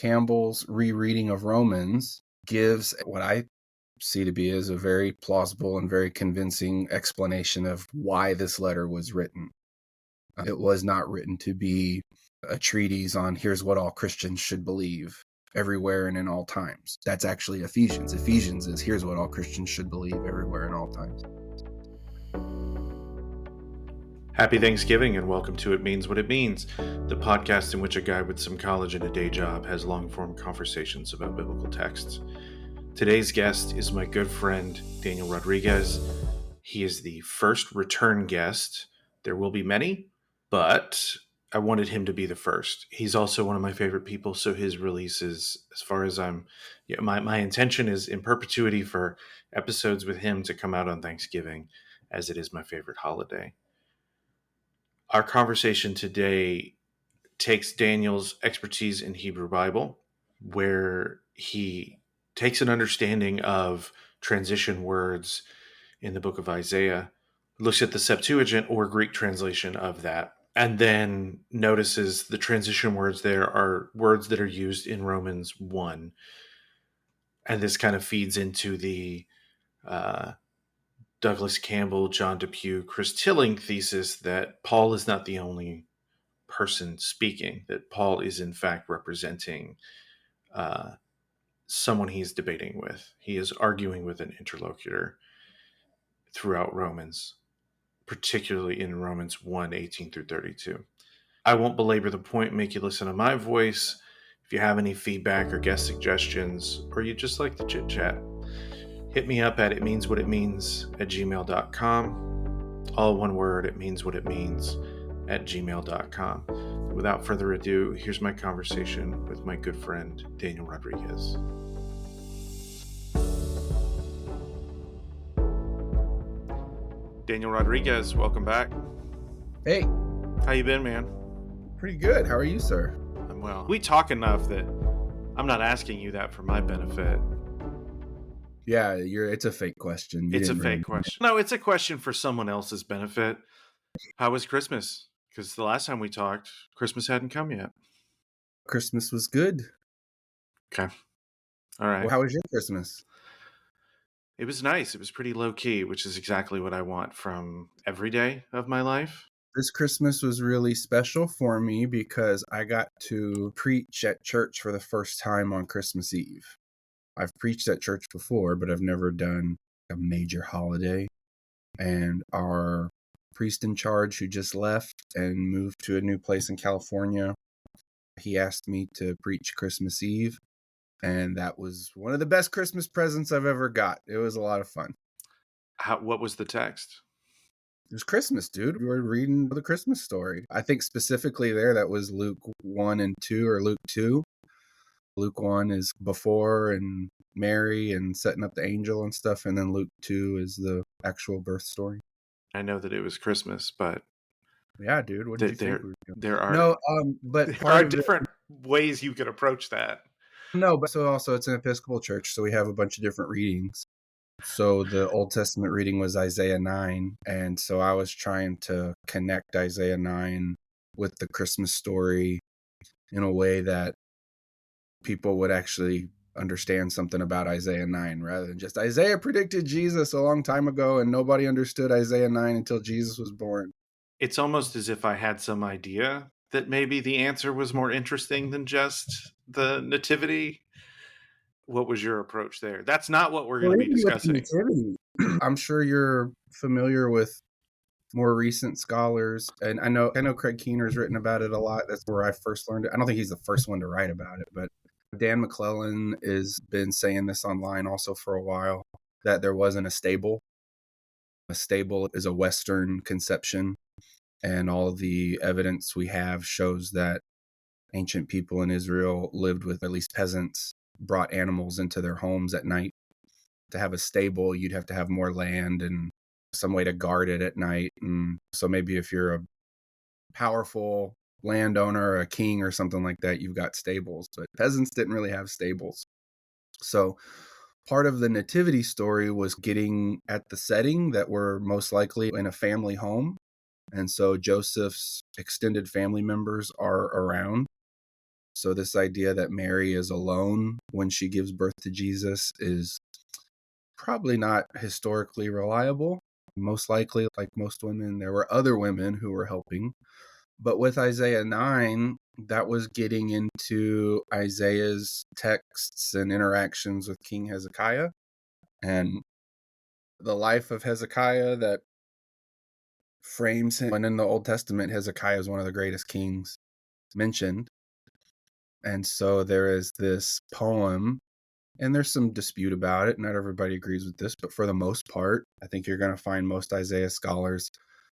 Campbell's rereading of Romans gives what I see to be as a very plausible and very convincing explanation of why this letter was written. It was not written to be a treatise on here's what all Christians should believe everywhere and in all times. That's actually Ephesians. Ephesians is here's what all Christians should believe everywhere and all times. Happy Thanksgiving and welcome to It Means What It Means, the podcast in which a guy with some college and a day job has long-form conversations about biblical texts. Today's guest is my good friend, Daniel Rodriguez. He is the first return guest. There will be many, but I wanted him to be the first. He's also one of my favorite people, so his releases, as far as my intention is in perpetuity for episodes with him to come out on Thanksgiving, as it is my favorite holiday. Our conversation today takes Daniel's expertise in Hebrew Bible, where he takes an understanding of transition words in the book of Isaiah, looks at the Septuagint or Greek translation of that, and then notices the transition words there are words that are used in Romans 1. And this kind of feeds into the Douglas Campbell, John Depew, Chris Tilling thesis that Paul is not the only person speaking, that Paul is in fact representing someone he's debating with. He is arguing with an interlocutor throughout Romans, particularly in Romans 1, 18 through 32. I won't belabor the point, make you listen to my voice. If you have any feedback or guest suggestions, or you just like to chit chat, hit me up at itmeanswhatitmeans@gmail.com. All one word, itmeanswhatitmeans@gmail.com. Without further ado, here's my conversation with my good friend, Daniel Rodriguez. Daniel Rodriguez, welcome back. Hey. How you been, man? Pretty good. How are you, sir? I'm well. We talk enough that I'm not asking you that for my benefit. Yeah, it's a fake question. It's a fake question. No, it's a question for someone else's benefit. How was Christmas? Because the last time we talked, Christmas hadn't come yet. Christmas was good. Okay. All right. Well, how was your Christmas? It was nice. It was pretty low key, which is exactly what I want from every day of my life. This Christmas was really special for me because I got to preach at church for the first time on Christmas Eve. I've preached at church before, but I've never done a major holiday. And our priest in charge, who just left and moved to a new place in California, he asked me to preach Christmas Eve. And that was one of the best Christmas presents I've ever got. It was a lot of fun. What was the text? It was Christmas, dude. We were reading the Christmas story. I think specifically there, that was Luke 1 and 2 or Luke 2. Luke 1 is before and Mary and setting up the angel and stuff. And then Luke 2 is the actual birth story. I know that it was Christmas, but yeah, dude. What did you think? There are but there are different ways you could approach that. No, but so also it's an Episcopal church, so we have a bunch of different readings. So the Old Testament reading was Isaiah 9, and so I was trying to connect Isaiah 9 with the Christmas story in a way that people would actually understand something about Isaiah 9 rather than just Isaiah predicted Jesus a long time ago and nobody understood Isaiah 9 until Jesus was born. It's almost as if I had some idea that maybe the answer was more interesting than just the nativity. What was your approach there? That's not what we're going to be discussing. I'm sure you're familiar with more recent scholars, and I know Craig Keener's written about it a lot. That's where I first learned it. I don't think he's the first one to write about it, but Dan McClellan has been saying this online also for a while, that there wasn't a stable. A stable is a Western conception, and all the evidence we have shows that ancient people in Israel lived with, at least peasants, brought animals into their homes at night. To have a stable, you'd have to have more land and some way to guard it at night. And so maybe if you're a powerful landowner, a king or something like that, you've got stables. But peasants didn't really have stables. So part of the nativity story was getting at the setting that we're most likely in a family home. And so Joseph's extended family members are around. So this idea that Mary is alone when she gives birth to Jesus is probably not historically reliable. Most likely, like most women, there were other women who were helping. But with Isaiah 9, that was getting into Isaiah's texts and interactions with King Hezekiah and the life of Hezekiah that frames him. And in the Old Testament, Hezekiah is one of the greatest kings mentioned. And so there is this poem, and there's some dispute about it. Not everybody agrees with this, but for the most part, I think you're going to find most Isaiah scholars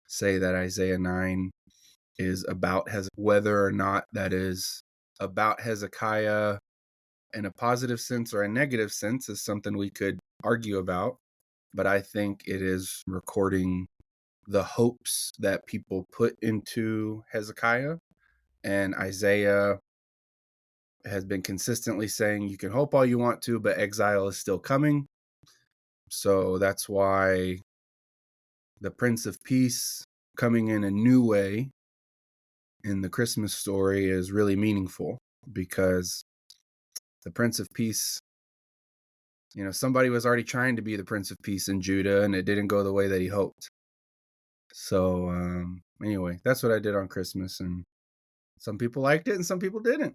say that Isaiah 9 is about whether or not that is about Hezekiah in a positive sense or a negative sense is something we could argue about. But I think it is recording the hopes that people put into Hezekiah. And Isaiah has been consistently saying you can hope all you want to, but exile is still coming. So that's why the Prince of Peace coming in a new way in the Christmas story is really meaningful, because the Prince of Peace, somebody was already trying to be the Prince of Peace in Judah, and it didn't go the way that he hoped. So anyway, that's what I did on Christmas, and some people liked it and some people didn't.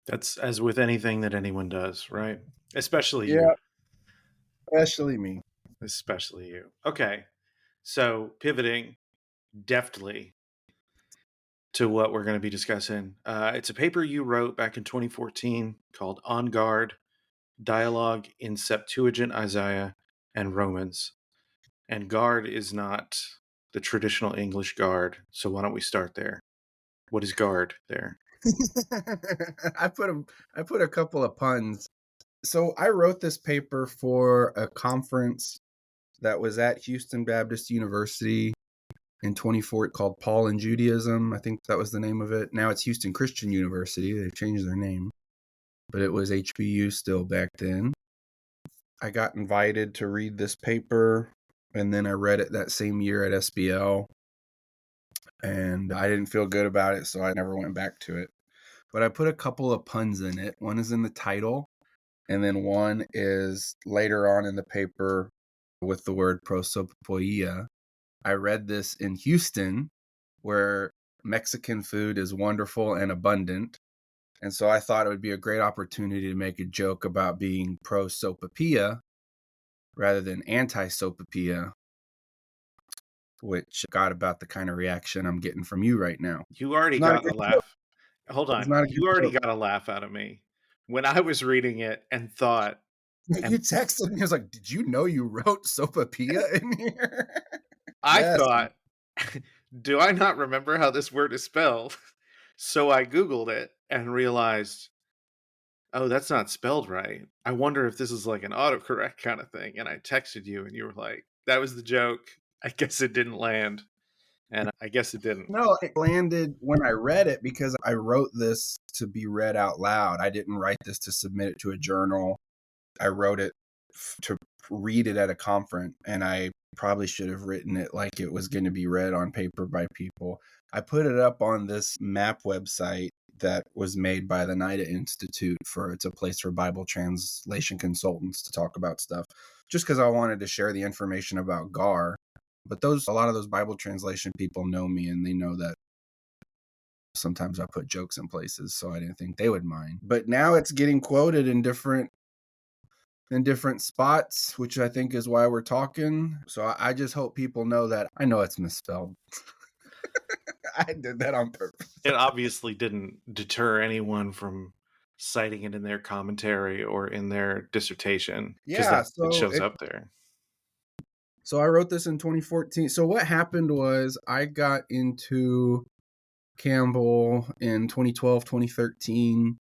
That's as with anything that anyone does, right? Especially Yeah, you. especially me. Especially you. Okay. So pivoting deftly to what we're going to be discussing. It's a paper you wrote back in 2014 called On Guard, Dialogue in Septuagint Isaiah and Romans. And Gard is not the traditional English guard. So why don't we start there? What is Gard there? I put a couple of puns. So I wrote this paper for a conference that was at Houston Baptist University in 2014 called Paul and Judaism. I think that was the name of it. Now it's Houston Christian University. They've changed their name, but it was HBU still back then. I got invited to read this paper, and then I read it that same year at SBL, and I didn't feel good about it, so I never went back to it. But I put a couple of puns in it. One is in the title, and then one is later on in the paper with the word prosopopoia. I read this in Houston, where Mexican food is wonderful and abundant. And so I thought it would be a great opportunity to make a joke about being pro-sopapilla rather than anti-sopapilla, which got about the kind of reaction I'm getting from you right now. You already It's not a got a good joke. laugh. Hold It's on. not a good You already joke. got a laugh out of me when I was reading it and thought, You texted me. I was like, did you know you wrote sopapilla in here? I Yes. thought, do I not remember how this word is spelled? So I Googled it and realized, oh, that's not spelled right. I wonder if this is like an autocorrect kind of thing. And I texted you and you were like, that was the joke. I guess it didn't land. And I guess it didn't. No, it landed when I read it because I wrote this to be read out loud. I didn't write this to submit it to a journal. I wrote it to read it at a conference, and I probably should have written it like it was going to be read on paper by people. I put it up on this map website that was made by the NIDA Institute it's a place for Bible translation consultants to talk about stuff, just because I wanted to share the information about Ga'rd. But a lot of those Bible translation people know me, and they know that sometimes I put jokes in places, so I didn't think they would mind. But now it's getting quoted in different spots, which I think is why we're talking. So I just hope people know that I know it's misspelled. I did that on purpose. It obviously didn't deter anyone from citing it in their commentary or in their dissertation. Yeah, It shows up there. So I wrote this in 2014. So what happened was I got into Campbell in 2012, 2013,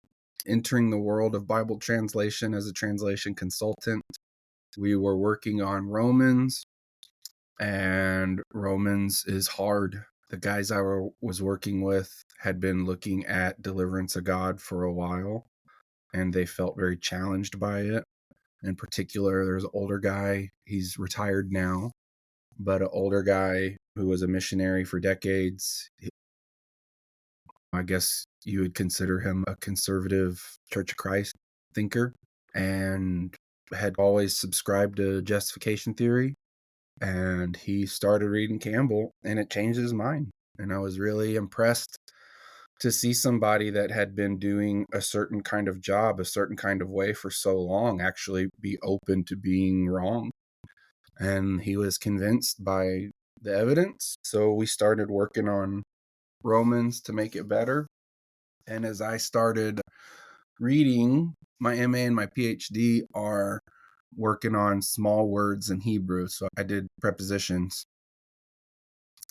entering the world of Bible translation as a translation consultant. We were working on Romans, and Romans is hard. The guys I was working with had been looking at deliverance of God for a while, and they felt very challenged by it. In particular, there's an older guy. He's retired now, but an older guy who was a missionary for decades. I guess you would consider him a conservative Church of Christ thinker, and had always subscribed to justification theory. And he started reading Campbell, and it changed his mind. And I was really impressed to see somebody that had been doing a certain kind of job, a certain kind of way for so long, actually be open to being wrong. And he was convinced by the evidence. So we started working on Romans to make it better. And as I started reading, my MA and my PhD are working on small words in Hebrew. So I did prepositions.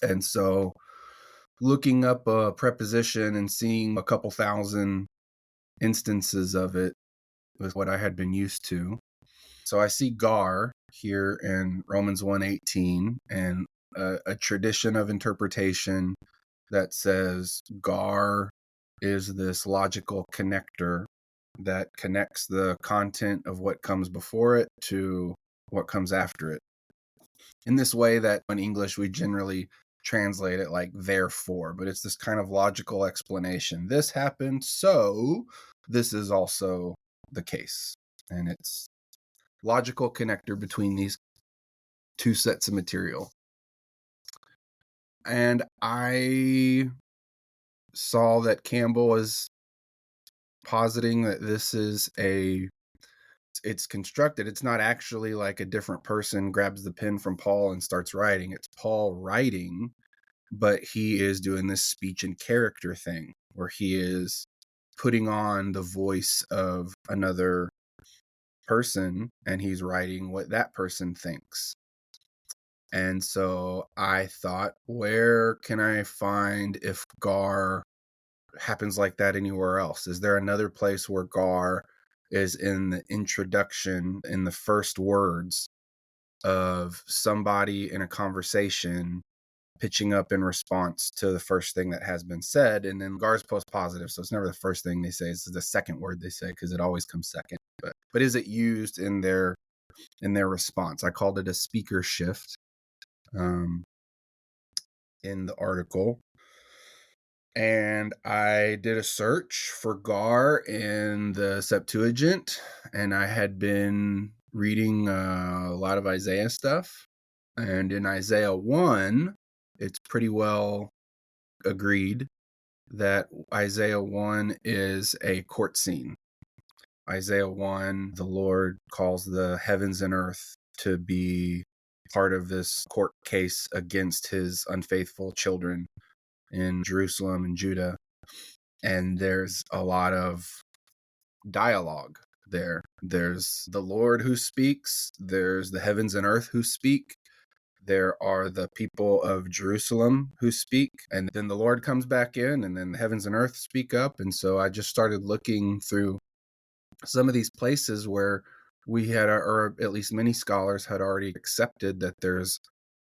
And so looking up a preposition and seeing a couple thousand instances of it was what I had been used to. So I see Ga'rd here in Romans 1:18, and a tradition of interpretation that says Ga'rd is this logical connector that connects the content of what comes before it to what comes after it. In this way that in English we generally translate it like therefore, but it's this kind of logical explanation. This happened, so this is also the case. And it's logical connector between these two sets of material. And I saw that Campbell was positing that this is it's constructed. It's not actually like a different person grabs the pen from Paul and starts writing. It's Paul writing, but he is doing this speech and character thing where he is putting on the voice of another person and he's writing what that person thinks. And so I thought, where can I find if Ga'rd happens like that anywhere else? Is there another place where Ga'rd is in the introduction, in the first words of somebody in a conversation pitching up in response to the first thing that has been said? And then Ga'rd's post-positive, so it's never the first thing they say, it's the second word they say because it always comes second. But is it used in their response? I called it a speaker shift in the article. And I did a search for Ga'rd in the Septuagint, and I had been reading a lot of Isaiah stuff. And in Isaiah 1, it's pretty well agreed that Isaiah 1 is a court scene. Isaiah 1, the Lord calls the heavens and earth to be part of this court case against his unfaithful children in Jerusalem and Judah. And there's a lot of dialogue there. There's the Lord who speaks, there's the heavens and earth who speak, there are the people of Jerusalem who speak, and then the Lord comes back in, and then the heavens and earth speak up. And so I just started looking through some of these places where we had, or at least many scholars had already accepted that there's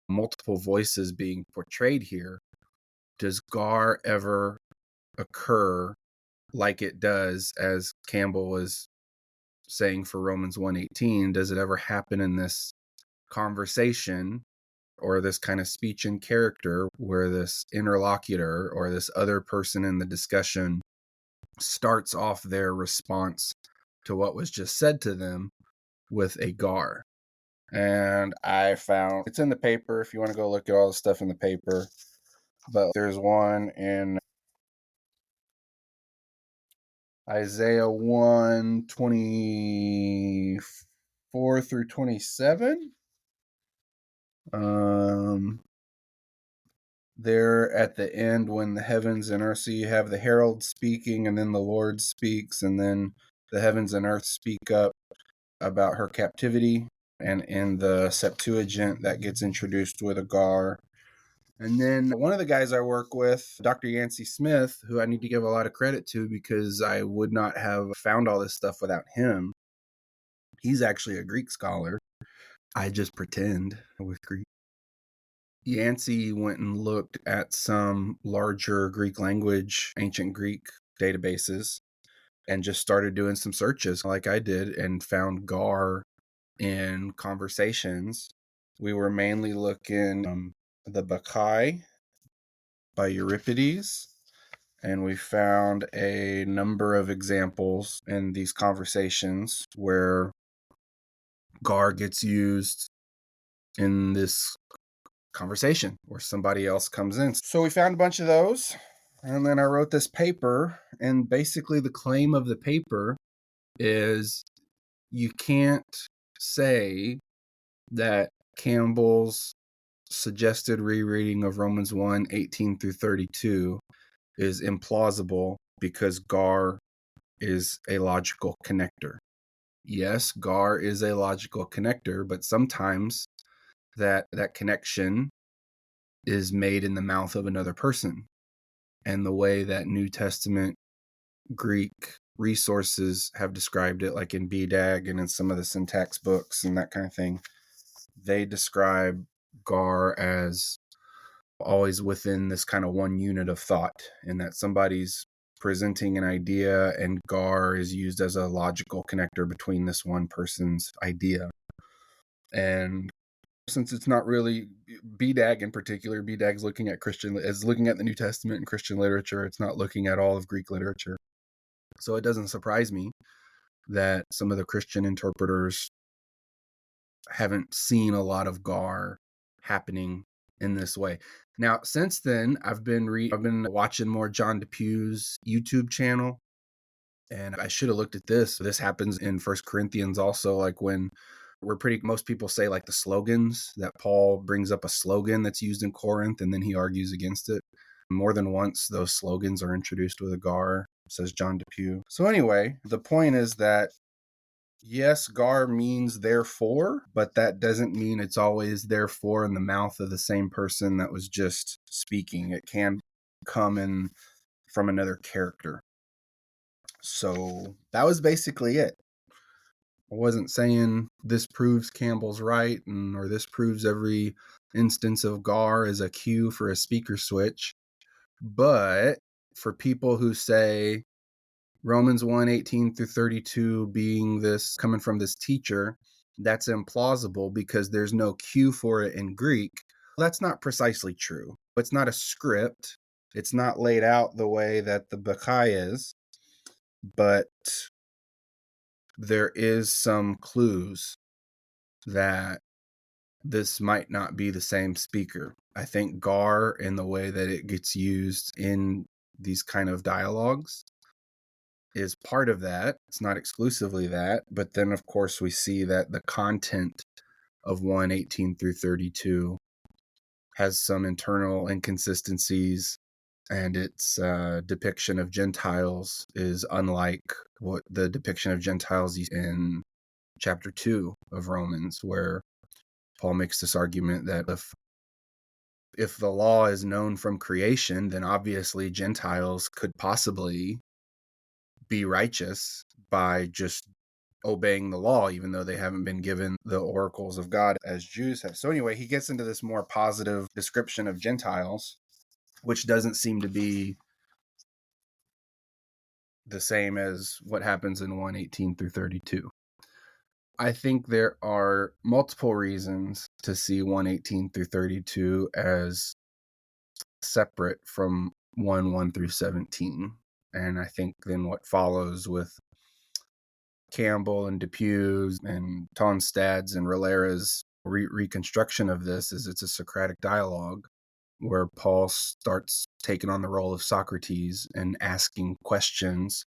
multiple voices being portrayed here. Does Ga'rd ever occur like it does, as Campbell was saying for Romans 1:18? Does it ever happen in this conversation or this kind of speech and character where this interlocutor or this other person in the discussion starts off their response to what was just said to them with a Ga'rd? And I found, it's in the paper if you want to go look at all the stuff in the paper, but there's one in Isaiah 1:24 through 27. There at the end when the heavens and earth, so you have the herald speaking and then the Lord speaks, and then the heavens and earth speak up about her captivity. And in the Septuagint, that gets introduced with a Ga'rd. And then one of the guys I work with, Dr. Yancey Smith, who I need to give a lot of credit to because I would not have found all this stuff without him. He's actually a Greek scholar. I just pretend with Greek. Yancey went and looked at some larger Greek language, ancient Greek databases, and just started doing some searches like I did and found Ga'rd in conversations. We were mainly looking the Bacchae by Euripides, and we found a number of examples in these conversations where Ga'rd gets used in this conversation where somebody else comes in. So we found a bunch of those, and then I wrote this paper, and basically the claim of the paper is you can't say that Campbell's suggested rereading of Romans 1:18 through 32 is implausible because Ga'rd is a logical connector. Yes, Ga'rd is a logical connector, but sometimes that connection is made in the mouth of another person. And the way that New Testament Greek resources have described it, like in BDAG and in some of the syntax books and that kind of thing, they describe Ga'rd as always within this kind of one unit of thought, in that somebody's presenting an idea and Ga'rd is used as a logical connector between this one person's idea. And since it's not really BDAG in particular, BDAG's looking at the New Testament and Christian literature. It's not looking at all of Greek literature. So it doesn't surprise me that some of the Christian interpreters haven't seen a lot of Ga'rd happening in this way. Now, since then, I've been watching more John DePew's YouTube channel, and I should have looked at this. This happens in 1 Corinthians also, like when most people say like the slogans, that Paul brings up a slogan that's used in Corinth and then he argues against it. More than once, those slogans are introduced with a Ga'rd, says John DePew. So anyway, the point is that yes, Ga'rd means therefore, but that doesn't mean it's always therefore in the mouth of the same person that was just speaking. It can come in from another character. So that was basically it. I wasn't saying this proves Campbell's right, or this proves every instance of Ga'rd is a cue for a speaker switch. But for people who say Romans 1:18 through 32 being this coming from this teacher, that's implausible because there's no cue for it in Greek. That's not precisely true. It's not a script. It's not laid out the way that the Bacchae is, but there is some clues that this might not be the same speaker. I think Ga'rd, in the way that it gets used in these kind of dialogues, is part of that. It's not exclusively that, but then of course we see that the content of 1:18 through 32 has some internal inconsistencies, and its depiction of Gentiles is unlike what the depiction of Gentiles in chapter 2 of Romans, where Paul makes this argument that if the law is known from creation, then obviously Gentiles could possibly be righteous by just obeying the law, even though they haven't been given the oracles of God as Jews have. So anyway, he gets into this more positive description of Gentiles, which doesn't seem to be the same as what happens in 1:18 through 32. I think there are multiple reasons to see 1:18 through 32 as separate from 1:1 through 17. And I think then what follows with Campbell and DePew's and Tonstad's and Rolera's reconstruction of this is it's a Socratic dialogue where Paul starts taking on the role of Socrates and asking questions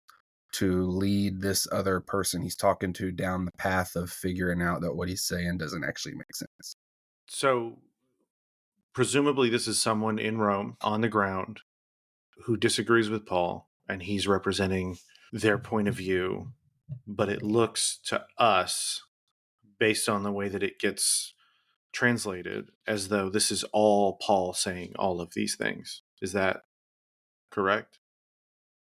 to lead this other person he's talking to down the path of figuring out that what he's saying doesn't actually make sense. So presumably this is someone in Rome on the ground who disagrees with Paul, and he's representing their point of view, but it looks to us, based on the way that it gets translated, as though this is all Paul saying all of these things. Is that correct?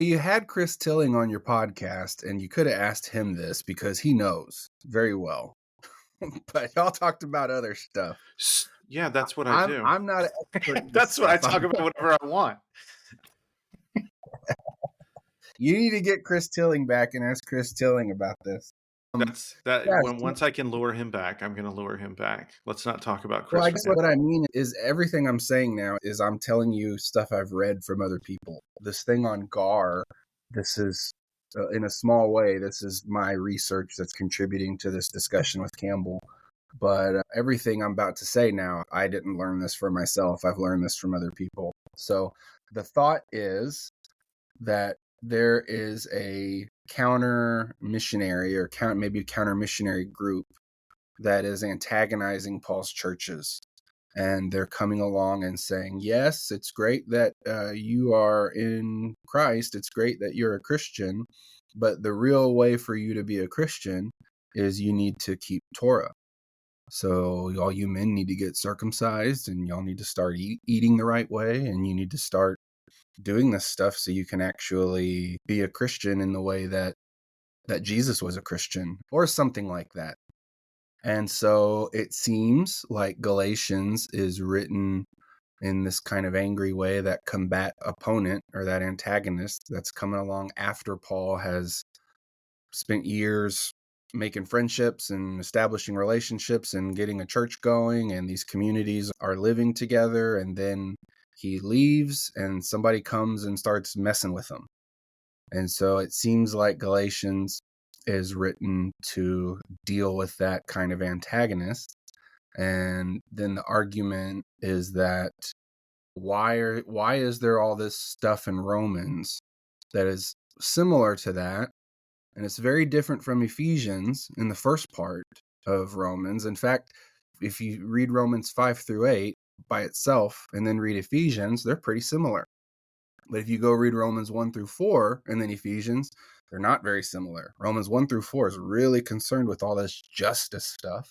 You had Chris Tilling on your podcast, and you could have asked him this because he knows very well. But y'all talked about other stuff. Yeah, that's what I do. I'm not an expert. That's what I talk about whenever I want. You need to get Chris Tilling back and ask Chris Tilling about this. That's that. Yeah. Once I can lure him back, I'm going to lure him back. Let's not talk about Well, Chris I right guess now. what I mean is everything I'm saying now is I'm telling you stuff I've read from other people. This thing on Gard, this is, in a small way, this is my research that's contributing to this discussion with Campbell. But everything I'm about to say now, I didn't learn this for myself. I've learned this from other people. So the thought is that there is a counter missionary or maybe counter missionary group that is antagonizing Paul's churches. And they're coming along and saying, yes, it's great that you are in Christ. It's great that you're a Christian. But the real way for you to be a Christian is you need to keep Torah. So all you men need to get circumcised, and y'all need to start eating the right way, and you need to start doing this stuff so you can actually be a Christian in the way that Jesus was a Christian, or something like that. And so it seems like Galatians is written in this kind of angry way, that combat opponent or that antagonist that's coming along after Paul has spent years making friendships and establishing relationships and getting a church going, and these communities are living together. And then he leaves and somebody comes and starts messing with him. And so it seems like Galatians is written to deal with that kind of antagonist. And then the argument is that why is there all this stuff in Romans that is similar to that? And it's very different from Ephesians in the first part of Romans. In fact, if you read Romans 5-8 by itself and then read Ephesians, they're pretty similar. But if you go read Romans 1-4 and then Ephesians, they're not very similar. Romans 1-4 is really concerned with all this justice stuff.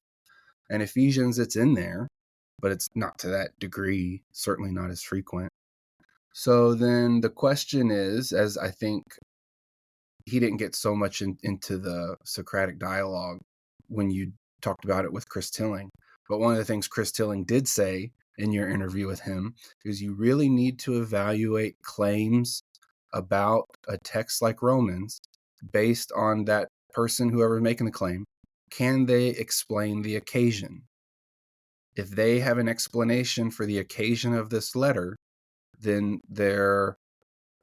And Ephesians, it's in there, but it's not to that degree, certainly not as frequent. So then the question is, as I think he didn't get so much into the Socratic dialogue when you talked about it with Chris Tilling, but one of the things Chris Tilling did say in your interview with him is you really need to evaluate claims about a text like Romans based on that person, whoever's making the claim. Can they explain the occasion? If they have an explanation for the occasion of this letter, then their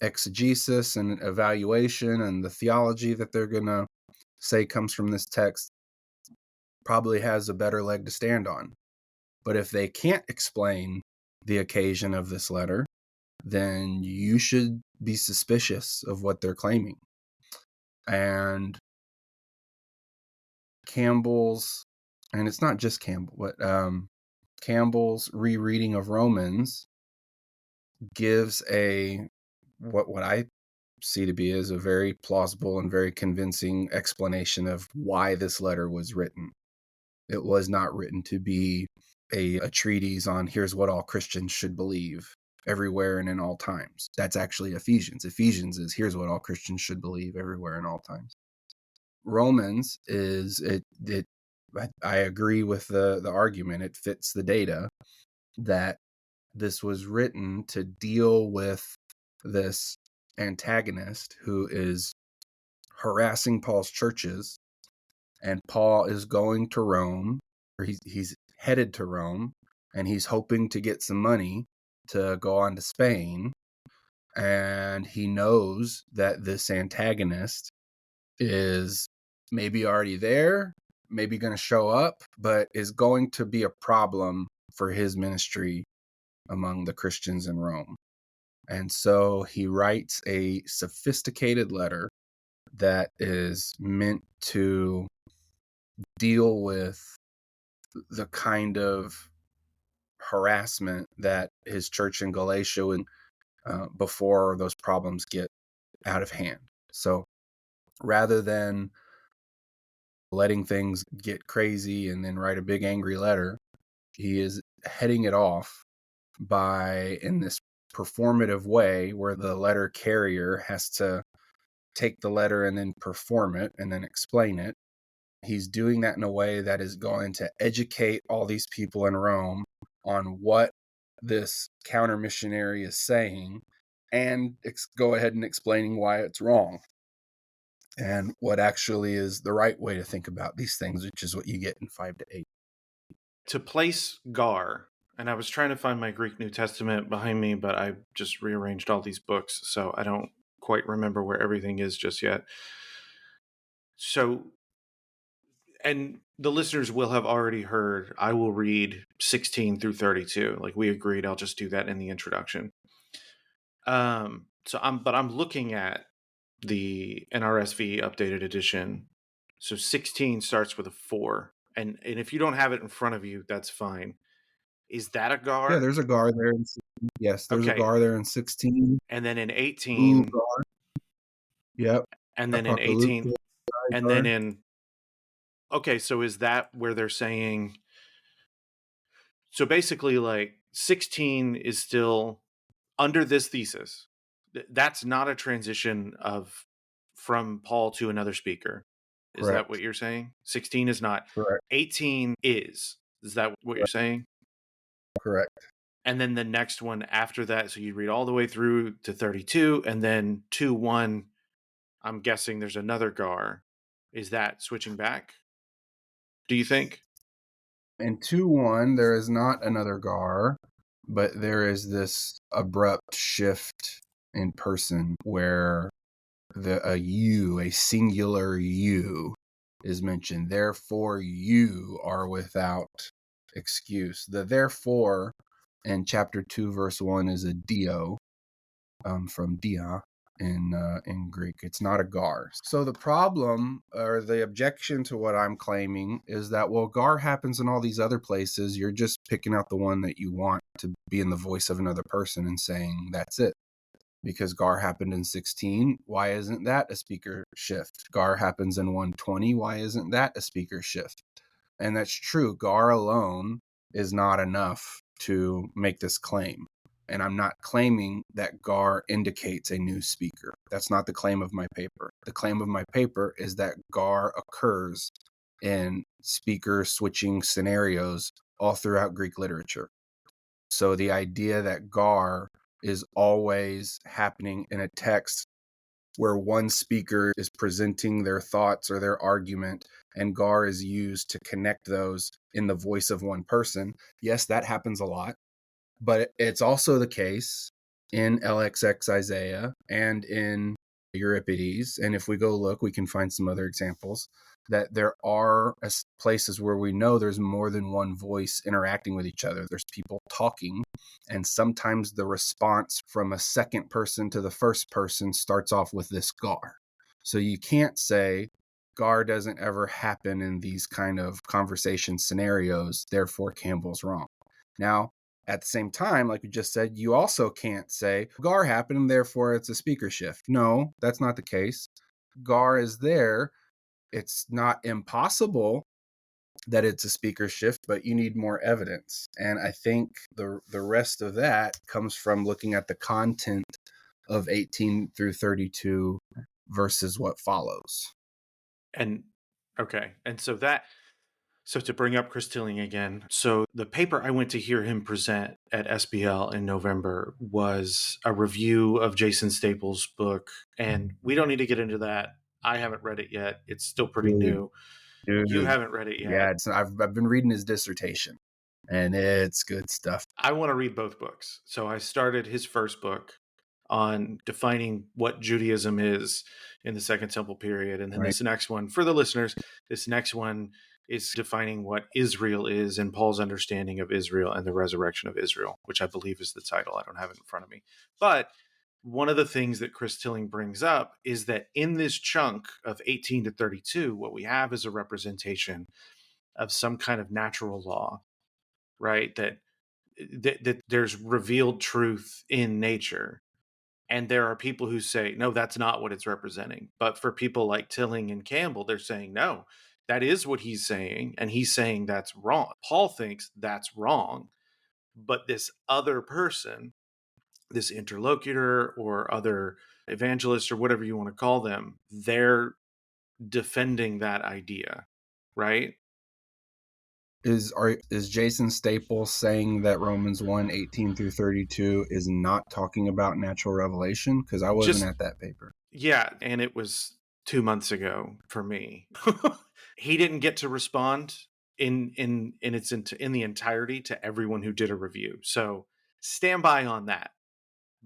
exegesis and evaluation and the theology that they're going to say comes from this text probably has a better leg to stand on. But if they can't explain the occasion of this letter, then you should be suspicious of what they're claiming. And Campbell's, and it's not just Campbell, but Campbell's rereading of Romans gives what I see to be as a very plausible and very convincing explanation of why this letter was written. It was not written to be a treatise on here's what all Christians should believe everywhere and in all times. That's actually Ephesians. Ephesians is here's what all Christians should believe everywhere and all times. Romans is it I agree with the argument. It fits the data that this was written to deal with this antagonist who is harassing Paul's churches, and Paul is going to Rome, or he's headed to Rome, and he's hoping to get some money to go on to Spain. And he knows that this antagonist is maybe already there, maybe going to show up, but is going to be a problem for his ministry among the Christians in Rome. And so he writes a sophisticated letter that is meant to deal with the kind of harassment that his church in Galatia would before those problems get out of hand. So rather than letting things get crazy and then write a big angry letter, he is heading it off by, in this performative way where the letter carrier has to take the letter and then perform it and then explain it. He's doing that in a way that is going to educate all these people in Rome on what this counter missionary is saying and go ahead and explaining why it's wrong. and what actually is the right way to think about these things, which is what you get in 5 to 8. To place Gar, and I was trying to find my Greek New Testament behind me, but I just rearranged all these books, so I don't quite remember where everything is just yet. So, and the listeners will have already heard, I will read 16 through 32. Like we agreed, I'll just do that in the introduction. But I'm looking at the NRSV updated edition. So 16 starts with a 4. And if you don't have it in front of you, that's fine. Is that a Yeah, Gar? there's a Gar there. Yes, there's a Okay. Gar there in 16. And then in Ooh, 18, Gar. Yep. and then in Apocalyptic 18, and then Gar. okay, so is that where they're saying, so basically like 16 is still under this thesis. That's not a transition from Paul to another speaker. Is that what Correct. you're saying? 16 is not. Correct. 18 is. Is that what you're saying? Correct. And then the next one after that, so you read all the way through to 32, and then 2:1, I'm guessing there's another Gar. Is that switching back? Do you think? In 2:1, there is not another Gar, but there is this abrupt shift in person where a singular you is mentioned. Therefore, you are without excuse. The therefore in chapter 2, verse 1 is a dio, from dia in Greek. It's not a gar. So the problem or the objection to what I'm claiming is that, well, gar happens in all these other places. You're just picking out the one that you want to be in the voice of another person and saying that's it. Because Gar happened in 16, why isn't that a speaker shift? Gar happens in 120, why isn't that a speaker shift? And that's true. Gar alone is not enough to make this claim. And I'm not claiming that Gar indicates a new speaker. That's not the claim of my paper. The claim of my paper is that Gar occurs in speaker switching scenarios all throughout Greek literature. So the idea that Gar is always happening in a text where one speaker is presenting their thoughts or their argument, and Gar is used to connect those in the voice of one person. Yes, that happens a lot, but it's also the case in LXX Isaiah and in Euripides. And if we go look, we can find some other examples that there are places where we know there's more than one voice interacting with each other. There's people talking, and sometimes the response from a second person to the first person starts off with this Gar. So you can't say Gar doesn't ever happen in these kind of conversation scenarios, therefore Campbell's wrong. Now, at the same time, like we just said, you also can't say Gar happened, therefore it's a speaker shift. No, that's not the case. Gar is there. It's not impossible that it's a speaker shift, but you need more evidence. And I think the rest of that comes from looking at the content of 18 through 32 versus what follows. And okay. And so to bring up Chris Tilling again, so the paper I went to hear him present at SBL in November was a review of Jason Staples' book. And we don't need to get into that. I haven't read it yet. It's still pretty new. You haven't read it yet. Yeah, I've been reading his dissertation, and it's good stuff. I want to read both books. So I started his first book on defining what Judaism is in the Second Temple period. And then Right. this next one, for the listeners, this next one is defining what Israel is and Paul's understanding of Israel and the resurrection of Israel, which I believe is the title. I don't have it in front of me. But one of the things that Chris Tilling brings up is that in this chunk of 18 to 32, what we have is a representation of some kind of natural law, right? That there's revealed truth in nature. And there are people who say, no, that's not what it's representing. But for people like Tilling and Campbell, they're saying, no, that is what he's saying. And he's saying that's wrong. Paul thinks that's wrong. But this other person, this interlocutor or other evangelist or whatever you want to call them, they're defending that idea, right? Is Jason Staples saying that Romans 1:18 through 32 is not talking about natural revelation? Because I wasn't at that paper. Yeah, and it was 2 months ago for me. He didn't get to respond in the entirety to everyone who did a review. So stand by on that.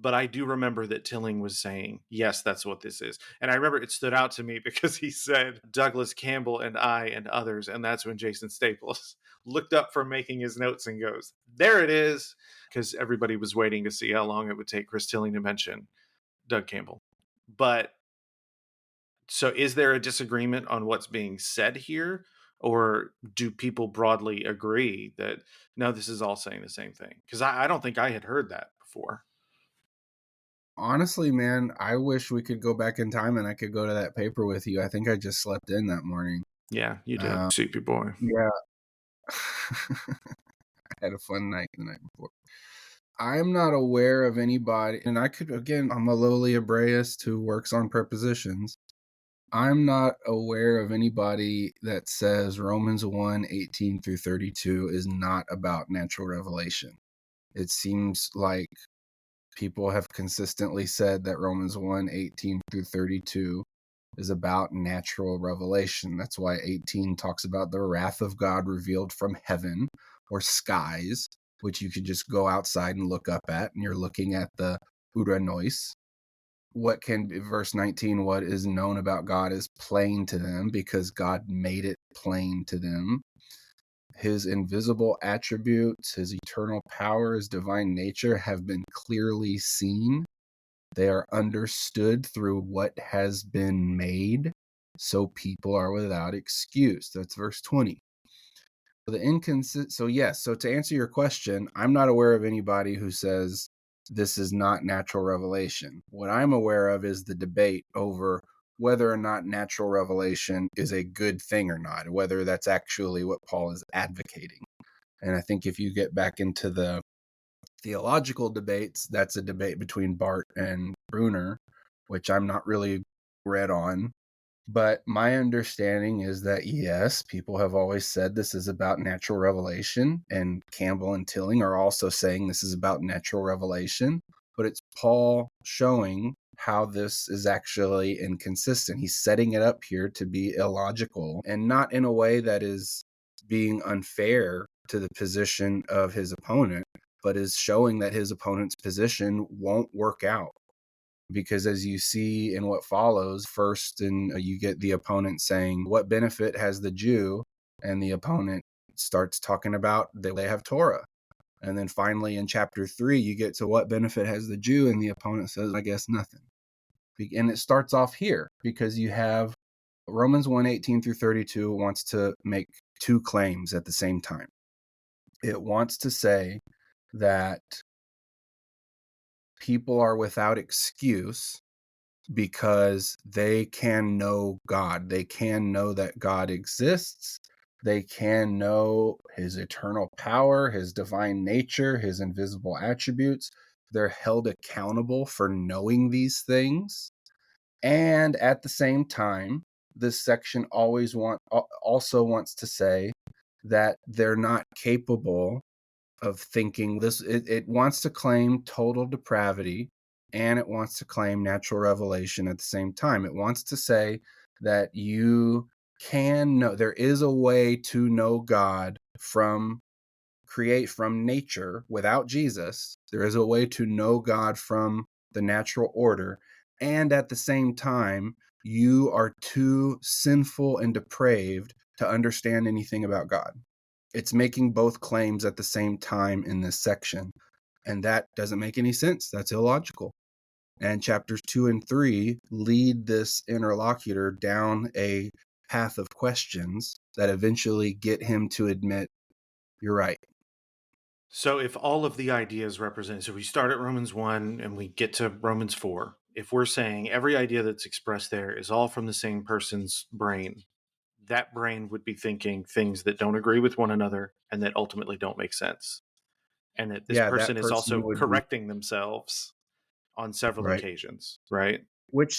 But I do remember that Tilling was saying, yes, that's what this is. And I remember it stood out to me because he said Douglas Campbell and I and others. And that's when Jason Staples looked up from making his notes and goes, there it is. Because everybody was waiting to see how long it would take Chris Tilling to mention Doug Campbell. But so is there a disagreement on what's being said here? Or do people broadly agree that, no, this is all saying the same thing? Because I don't think I had heard that before. Honestly, man, I wish we could go back in time and I could go to that paper with you. I think I just slept in that morning. Yeah, you did. Sleepy boy. Yeah. I had a fun night the night before. I'm not aware of anybody, and I'm a lowly Hebraist who works on prepositions. I'm not aware of anybody that says Romans 1:18 through 32 is not about natural revelation. It seems like people have consistently said that Romans 1:18 through 32 is about natural revelation. That's why 18 talks about the wrath of God revealed from heaven or skies, which you could just go outside and look up at, and you're looking at the Uranois. Verse 19, what is known about God is plain to them because God made it plain to them. His invisible attributes, his eternal power, his divine nature have been clearly seen. They are understood through what has been made, so people are without excuse. That's verse 20. So to answer your question, I'm not aware of anybody who says this is not natural revelation. What I'm aware of is the debate over whether or not natural revelation is a good thing or not, whether that's actually what Paul is advocating. And I think if you get back into the theological debates, that's a debate between Barth and Bruner, which I'm not really read on. But my understanding is that, yes, people have always said this is about natural revelation, and Campbell and Tilling are also saying this is about natural revelation, but it's Paul showing how this is actually inconsistent. He's setting it up here to be illogical, and not in a way that is being unfair to the position of his opponent, but is showing that his opponent's position won't work out. Because as you see in what follows, first, and you get the opponent saying, what benefit has the Jew? And the opponent starts talking about they have Torah. And then finally in chapter 3, you get to what benefit has the Jew? And the opponent says, I guess nothing. And it starts off here because you have Romans 1:18 through 32 wants to make two claims at the same time. It wants to say that people are without excuse because they can know God. They can know that God exists. They can know his eternal power, his divine nature, his invisible attributes. They're held accountable for knowing these things. And at the same time, this section also wants to say that they're not capable of thinking this. It wants to claim total depravity, and it wants to claim natural revelation at the same time. It wants to say that you can know, there is a way to know God from nature without Jesus. There is a way to know God from the natural order, and at the same time, you are too sinful and depraved to understand anything about God. It's making both claims at the same time in this section, and that doesn't make any sense. That's illogical. And chapters 2 and 3 lead this interlocutor down a path of questions that eventually get him to admit, you're right. So if all of the ideas represent, so we start at Romans 1 and we get to Romans 4, if we're saying every idea that's expressed there is all from the same person's brain, that brain would be thinking things that don't agree with one another and that ultimately don't make sense. And that this Yeah, that person is person also would be correcting themselves on several right. occasions, right?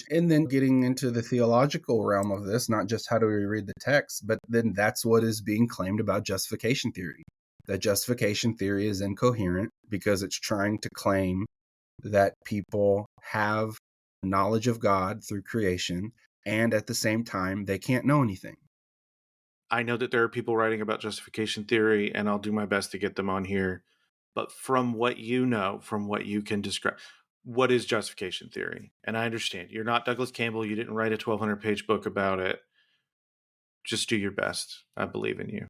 And then getting into the theological realm of this, not just how do we read the text, but then that's what is being claimed about justification theory. That justification theory is incoherent because it's trying to claim that people have knowledge of God through creation, and at the same time, they can't know anything. I know that there are people writing about justification theory, and I'll do my best to get them on here. But from what you know, from what you can describe, what is justification theory? And I understand you're not Douglas Campbell. You didn't write a 1,200-page book about it. Just do your best. I believe in you.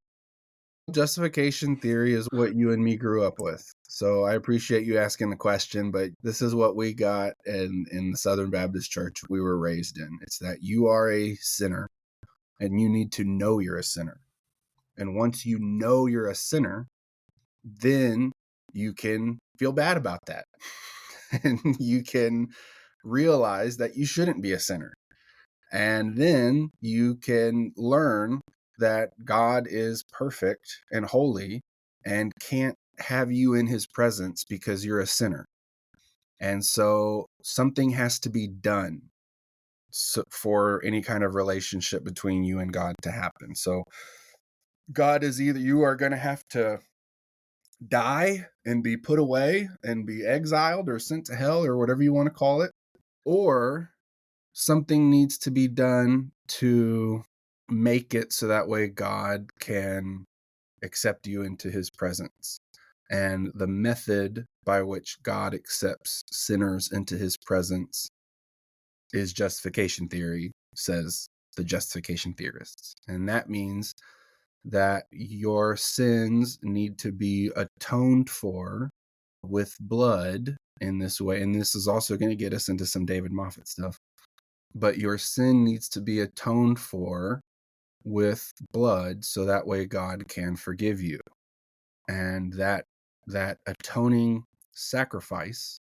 Justification theory is what you and me grew up with. So I appreciate you asking the question, but this is what we got in the Southern Baptist Church we were raised in. It's that you are a sinner and you need to know you're a sinner. And once you know you're a sinner, then you can feel bad about that. And you can realize that you shouldn't be a sinner. And then you can learn that God is perfect and holy and can't have you in his presence because you're a sinner. And so something has to be done for any kind of relationship between you and God to happen. So God is either you are going to have to die and be put away and be exiled or sent to hell or whatever you want to call it, or something needs to be done to make it so that way God can accept you into his presence. And the method by which God accepts sinners into his presence is justification theory, says the justification theorists. And that means that your sins need to be atoned for with blood in this way. And this is also going to get us into some David Moffat stuff. But your sin needs to be atoned for with blood so that way God can forgive you. And that atoning sacrifice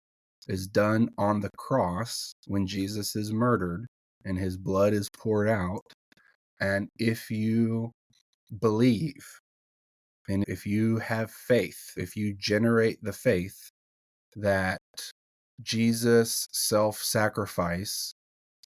is done on the cross when Jesus is murdered and his blood is poured out. And if you believe and if you have faith, if you generate the faith that Jesus' self-sacrifice,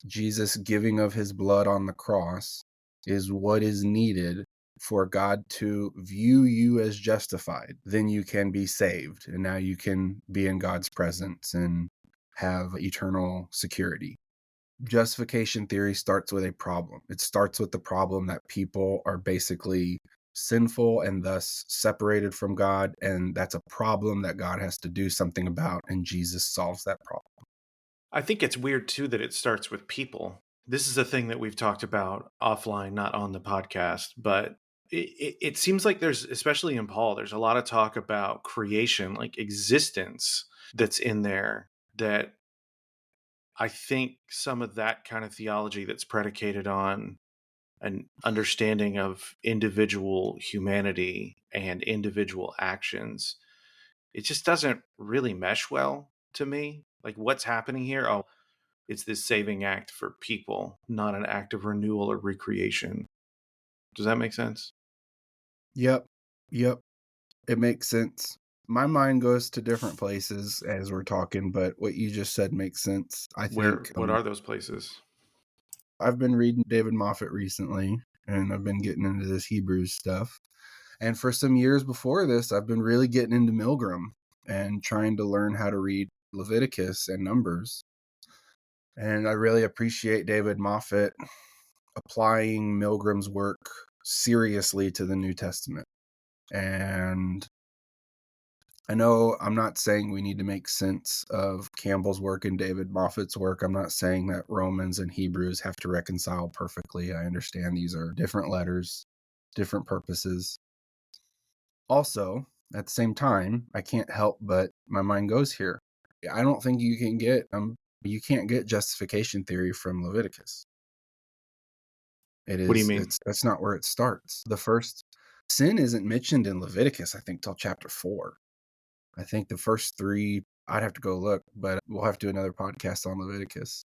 Jesus giving of his blood on the cross is what is needed for God to view you as justified, then you can be saved. And now you can be in God's presence and have eternal security. Justification theory starts with a problem. It starts with the problem that people are basically sinful and thus separated from God. And that's a problem that God has to do something about. And Jesus solves that problem. I think it's weird, too, that it starts with people. This is a thing that we've talked about offline, not on the podcast, but it seems like there's, especially in Paul, there's a lot of talk about creation, like existence that's in there, that I think some of that kind of theology that's predicated on an understanding of individual humanity and individual actions, it just doesn't really mesh well to me. Like, what's happening here? Oh, it's this saving act for people, not an act of renewal or recreation. Does that make sense? Yep. It makes sense. My mind goes to different places as we're talking, but what you just said makes sense. I think What are those places? I've been reading David Moffat recently, and I've been getting into this Hebrews stuff. And for some years before this, I've been really getting into Milgram and trying to learn how to read Leviticus and Numbers. And I really appreciate David Moffat applying Milgram's work seriously to the New Testament. And I know I'm not saying we need to make sense of Campbell's work and David Moffat's work. I'm not saying that Romans and Hebrews have to reconcile perfectly. I understand these are different letters, different purposes. Also, at the same time, I can't help but my mind goes here. I don't think you can't get justification theory from Leviticus. What do you mean? That's not where it starts. The first sin isn't mentioned in Leviticus, I think, till chapter 4. I think the first 3, I'd have to go look, but we'll have to do another podcast on Leviticus.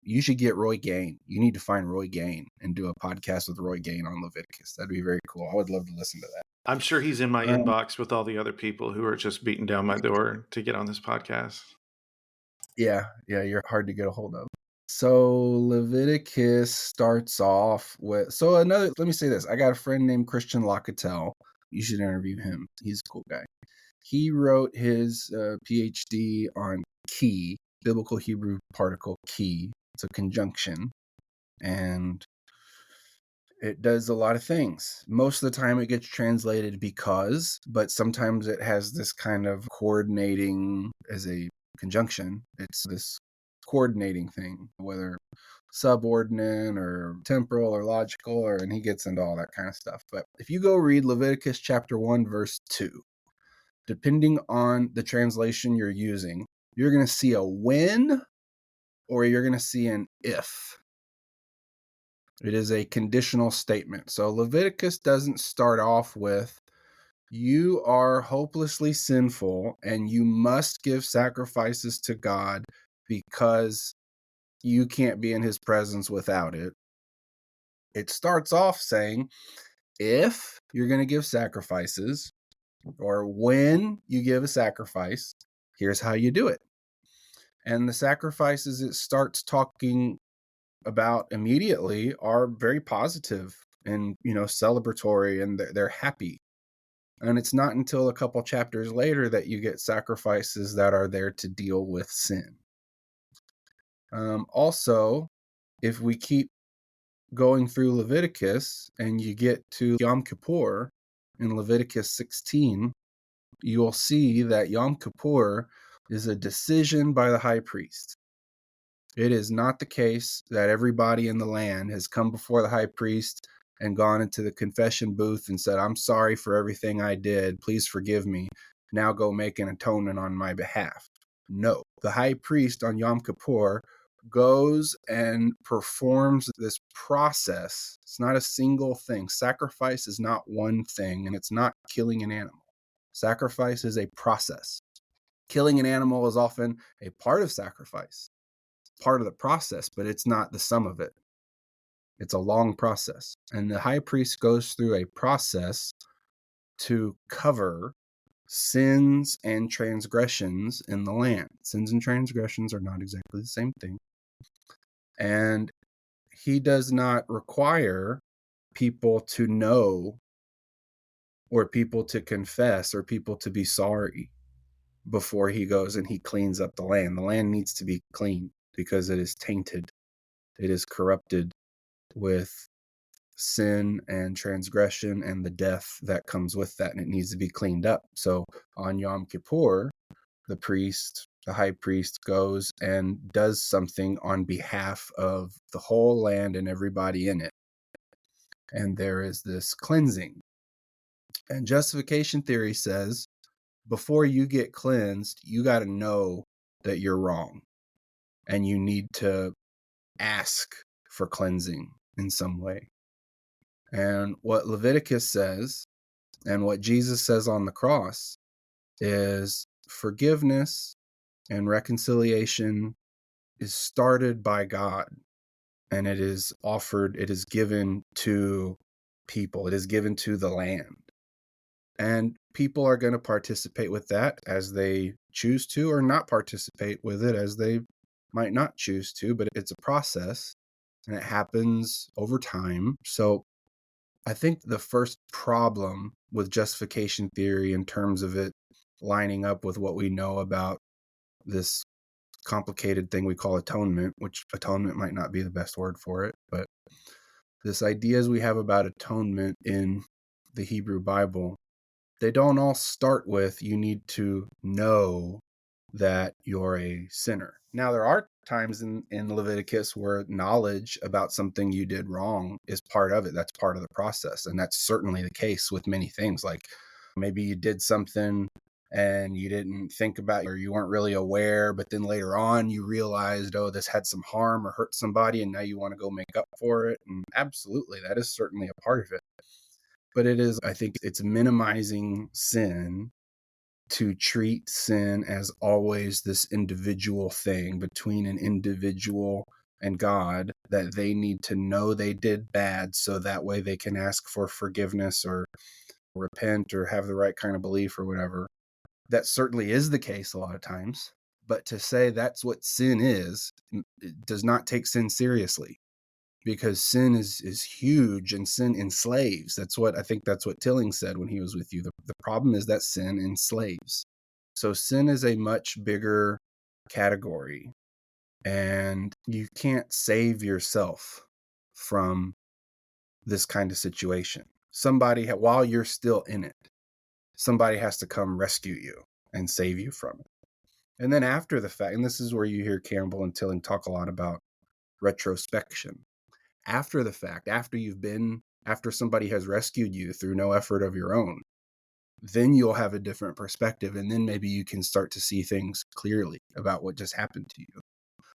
You should get Roy Gain. You need to find Roy Gain and do a podcast with Roy Gain on Leviticus. That'd be very cool. I would love to listen to that. I'm sure he's in my inbox with all the other people who are just beating down my door to get on this podcast. Yeah, you're hard to get a hold of. So Leviticus starts off with, let me say this. I got a friend named Christian Locatell. You should interview him. He's a cool guy. He wrote his PhD on key, biblical Hebrew particle key. It's a conjunction. And it does a lot of things. Most of the time it gets translated because, but sometimes it has this kind of coordinating as a conjunction. It's this coordinating thing, whether subordinate or temporal or logical, and he gets into all that kind of stuff. But if you go read Leviticus chapter 1, verse 2, depending on the translation you're using, you're going to see a when or you're going to see an if. It is a conditional statement. So Leviticus doesn't start off with, you are hopelessly sinful and you must give sacrifices to God because you can't be in his presence without it. It starts off saying, if you're going to give sacrifices, or when you give a sacrifice, here's how you do it. And the sacrifices it starts talking about immediately are very positive and, celebratory, and they're happy. And it's not until a couple chapters later that you get sacrifices that are there to deal with sin. Also, if we keep going through Leviticus and you get to Yom Kippur in Leviticus 16, you'll see that Yom Kippur is a decision by the high priest. It is not the case that everybody in the land has come before the high priest and gone into the confession booth and said, I'm sorry for everything I did. Please forgive me. Now go make an atonement on my behalf. No, the high priest on Yom Kippur goes and performs this process. It's not a single thing. Sacrifice is not one thing, and it's not killing an animal. Sacrifice is a process. Killing an animal is often a part of sacrifice, part of the process, but it's not the sum of it. It's a long process. And the high priest goes through a process to cover sins and transgressions in the land. Sins and transgressions are not exactly the same thing. And he does not require people to know or people to confess or people to be sorry before he goes and he cleans up the land. The land needs to be clean because it is tainted. It is corrupted with sin and transgression and the death that comes with that, and it needs to be cleaned up. So on Yom Kippur, the high priest goes and does something on behalf of the whole land and everybody in it. And there is this cleansing. And justification theory says, before you get cleansed, you got to know that you're wrong. And you need to ask for cleansing in some way. And what Leviticus says and what Jesus says on the cross is forgiveness and reconciliation is started by God, and it is offered, it is given to people, it is given to the land. And people are going to participate with that as they choose to, or not participate with it as they might not choose to, but it's a process and it happens over time. So I think the first problem with justification theory in terms of it lining up with what we know about this complicated thing we call atonement, which atonement might not be the best word for it, but this ideas we have about atonement in the Hebrew Bible, they don't all start with you need to know that you're a sinner. Now, there are times in Leviticus where knowledge about something you did wrong is part of it. That's part of the process. And that's certainly the case with many things. Like maybe you did something and you didn't think about it, or you weren't really aware, but then later on you realized, oh, this had some harm or hurt somebody, and now you want to go make up for it. And absolutely, that is certainly a part of it. But I think it's minimizing sin to treat sin as always this individual thing between an individual and God, that they need to know they did bad so that way they can ask for forgiveness or repent or have the right kind of belief or whatever. That certainly is the case a lot of times. But to say that's what sin is, it does not take sin seriously, because sin is huge and sin enslaves. That's what Tilling said when he was with you. The problem is that sin enslaves. So sin is a much bigger category, and you can't save yourself. from this kind of situation. While you're still in it, somebody has to come rescue you and save you from it. And then after the fact, and this is where you hear Campbell and Tilling talk a lot about retrospection. After the fact, after somebody has rescued you through no effort of your own, then you'll have a different perspective. And then maybe you can start to see things clearly about what just happened to you.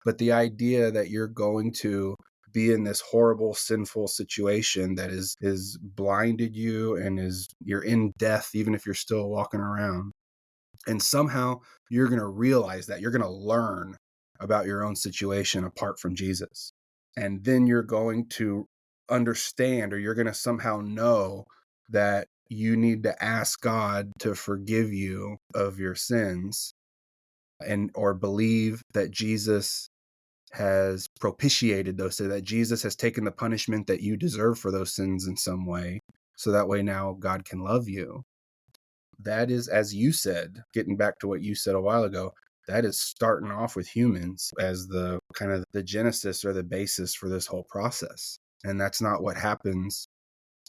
But the idea that you're going to be in this horrible, sinful situation that is blinded you and you're in death, even if you're still walking around. And somehow you're going to realize that you're going to learn about your own situation apart from Jesus. And then you're going to understand, or you're going to somehow know that you need to ask God to forgive you of your sins, or believe that Jesus has propitiated those, so that Jesus has taken the punishment that you deserve for those sins in some way. So that way now God can love you. That is, as you said, getting back to what you said a while ago, that is starting off with humans as the kind of the genesis or the basis for this whole process. And that's not what happens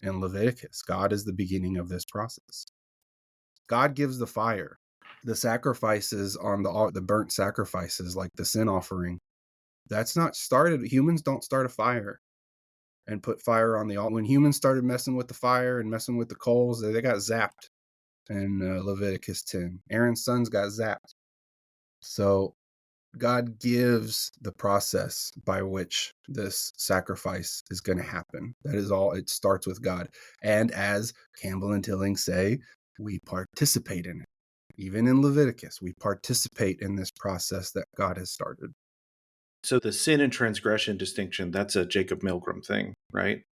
in Leviticus. God is the beginning of this process. God gives the fire. The sacrifices on the burnt sacrifices, like the sin offering, that's not started. Humans don't start a fire and put fire on the altar. When humans started messing with the fire and messing with the coals, they got zapped in Leviticus 10. Aaron's sons got zapped. So God gives the process by which this sacrifice is going to happen. That is all. It starts with God. And as Campbell and Tilling say, we participate in it. Even in Leviticus, we participate in this process that God has started. So the sin and transgression distinction, that's a Jacob Milgram thing, right?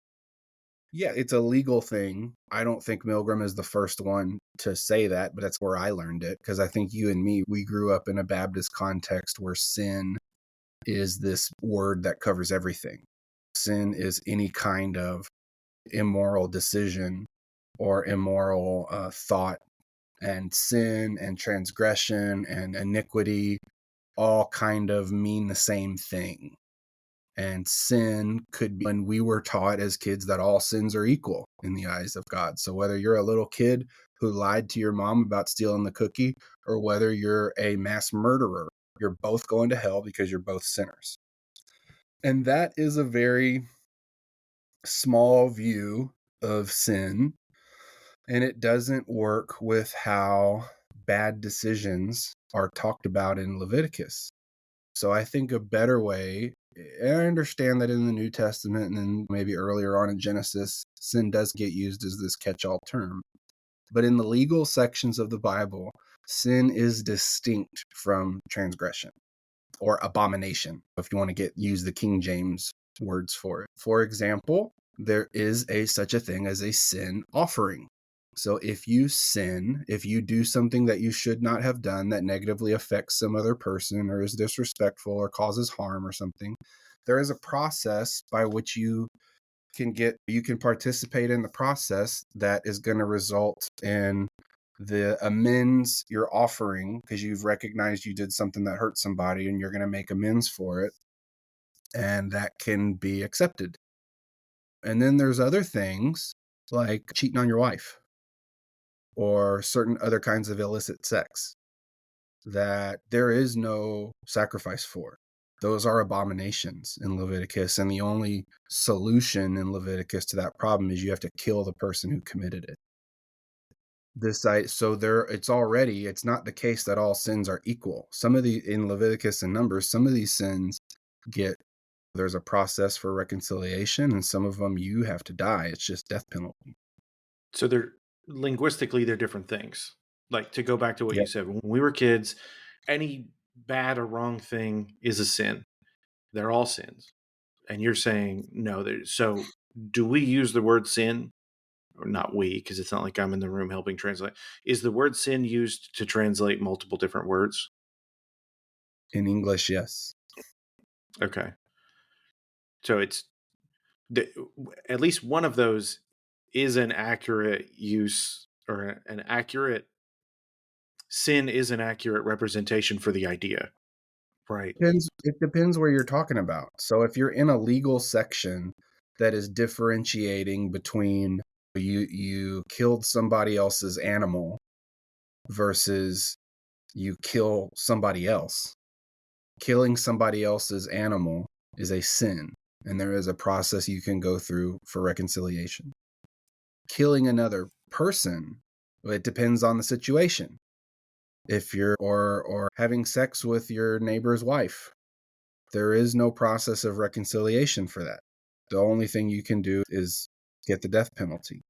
Yeah, it's a legal thing. I don't think Milgram is the first one to say that, but that's where I learned it, because I think you and me, we grew up in a Baptist context where sin is this word that covers everything. Sin is any kind of immoral decision or immoral thought, and sin and transgression and iniquity all kind of mean the same thing. And sin could be, when we were taught as kids that all sins are equal in the eyes of God. So whether you're a little kid who lied to your mom about stealing the cookie, or whether you're a mass murderer, you're both going to hell because you're both sinners. And that is a very small view of sin. And it doesn't work with how bad decisions are talked about in Leviticus. So I think a better way, and I understand that in the New Testament and then maybe earlier on in Genesis, sin does get used as this catch-all term. But in the legal sections of the Bible, sin is distinct from transgression or abomination, if you want to use the King James words for it. For example, there is such a thing as a sin offering. So if you sin, if you do something that you should not have done that negatively affects some other person or is disrespectful or causes harm or something, there is a process by which you can participate in the process that is going to result in the amends you're offering, because you've recognized you did something that hurt somebody and you're going to make amends for it, and that can be accepted. And then there's other things like cheating on your wife or certain other kinds of illicit sex that there is no sacrifice for. Those are abominations in Leviticus, and the only solution in Leviticus to that problem is you have to kill the person who committed it. It's not the case that all sins are equal. In Leviticus and Numbers, some of these sins there's a process for reconciliation, and some of them you have to die. It's just death penalty. So they're different things. Like, to go back to what you Yep. said, when we were kids, any bad or wrong thing is a sin. They're all sins. And you're saying no. So do we use the word sin? Or not we, because it's not like I'm in the room helping translate. Is the word sin used to translate multiple different words? In English, yes. Okay. So at least one of those is an accurate use, or an accurate sin is an accurate representation for the idea, right? It depends where you're talking about. So if you're in a legal section that is differentiating between you killed somebody else's animal versus you kill somebody else. Killing somebody else's animal is a sin, and there is a process you can go through for reconciliation. Killing another person, it depends on the situation. If you're or having sex with your neighbor's wife, there is no process of reconciliation for that. The only thing you can do is get the death penalty.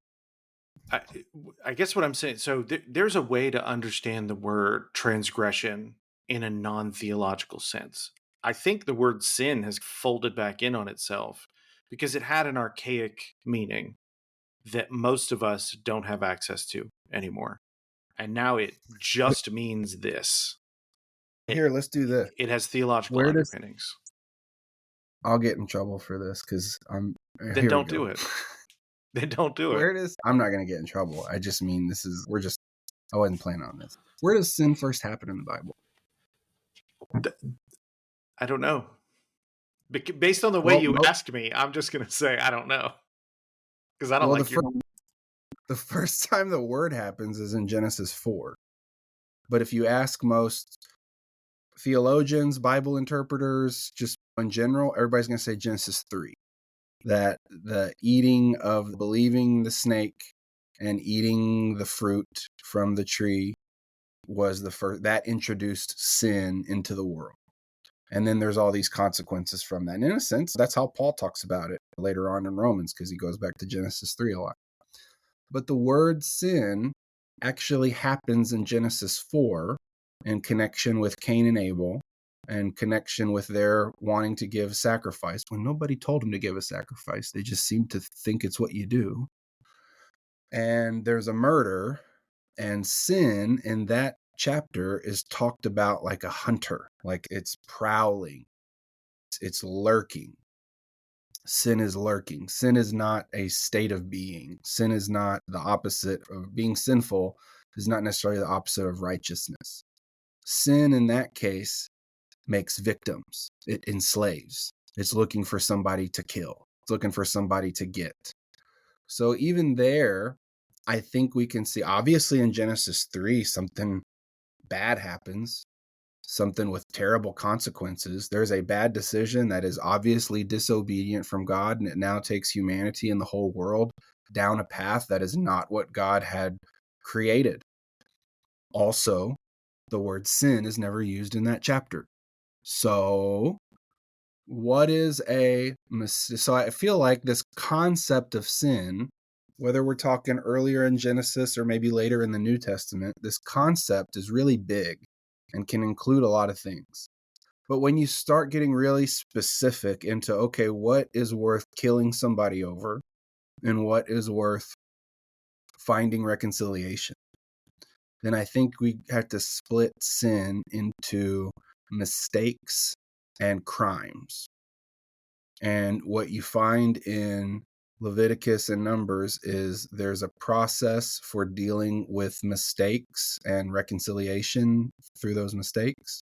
I guess what I'm saying, so there's a way to understand the word transgression in a non-theological sense. I think the word sin has folded back in on itself because it had an archaic meaning that most of us don't have access to anymore. And now it just means this. Here, let's do this. It has theological underpinnings. I'll get in trouble for this because Then don't do it. Then don't do it. I'm not going to get in trouble. I just mean I wasn't planning on this. Where does sin first happen in the Bible? I don't know. Based on the way you asked me, I'm just going to say I don't know. Because I don't like the first time the word happens is in Genesis 4. But if you ask most theologians, Bible interpreters, just in general, everybody's going to say Genesis 3. That the believing the snake and eating the fruit from the tree was the first, that introduced sin into the world. And then there's all these consequences from that. And in a sense, that's how Paul talks about it later on in Romans, because he goes back to Genesis 3 a lot. But the word sin actually happens in Genesis 4 in connection with Cain and Abel, and connection with their wanting to give sacrifice when nobody told them to give a sacrifice. They just seem to think it's what you do. And there's a murder, and sin in that chapter is talked about like a hunter, like it's prowling, it's lurking. Sin is lurking. Sin is not a state of being. Sin is not the opposite of being sinful, is not necessarily the opposite of righteousness. Sin in that case makes victims. It enslaves. It's looking for somebody to kill. It's looking for somebody to get. So even there, I think we can see, obviously in Genesis 3, something bad happens, something with terrible consequences. There's a bad decision that is obviously disobedient from God, and it now takes humanity and the whole world down a path that is not what God had created. Also, the word sin is never used in that chapter. So so I feel like this concept of sin, whether we're talking earlier in Genesis or maybe later in the New Testament, this concept is really big and can include a lot of things. But when you start getting really specific into, okay, what is worth killing somebody over and what is worth finding reconciliation, then I think we have to split sin into mistakes and crimes. And what you find in Leviticus and Numbers is there's a process for dealing with mistakes and reconciliation through those mistakes.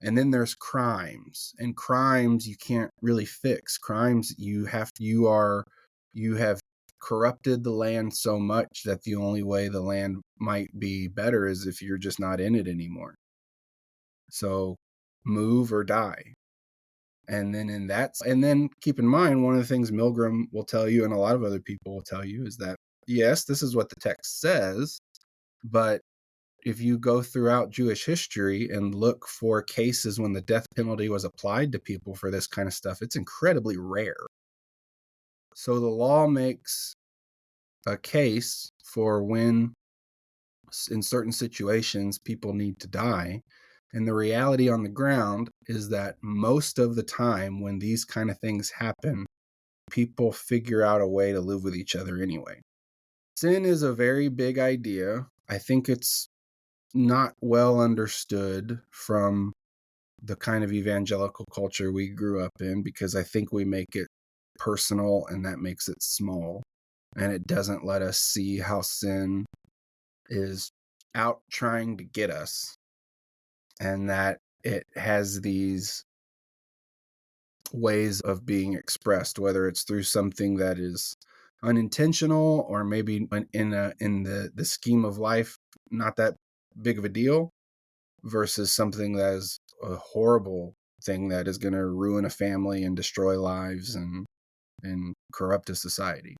And then there's crimes. And crimes you can't really fix. Crimes you have corrupted the land so much that the only way the land might be better is if you're just not in it anymore. So move or die. And then keep in mind, one of the things Milgram will tell you and a lot of other people will tell you is that, yes, this is what the text says, but if you go throughout Jewish history and look for cases when the death penalty was applied to people for this kind of stuff, it's incredibly rare. So the law makes a case for when, in certain situations, people need to die. And the reality on the ground is that most of the time when these kind of things happen, people figure out a way to live with each other anyway. Sin is a very big idea. I think it's not well understood from the kind of evangelical culture we grew up in, because I think we make it personal and that makes it small. And it doesn't let us see how sin is out trying to get us, and that it has these ways of being expressed, whether it's through something that is unintentional or maybe in the scheme of life not that big of a deal, versus something that is a horrible thing that is going to ruin a family and destroy lives and corrupt a society.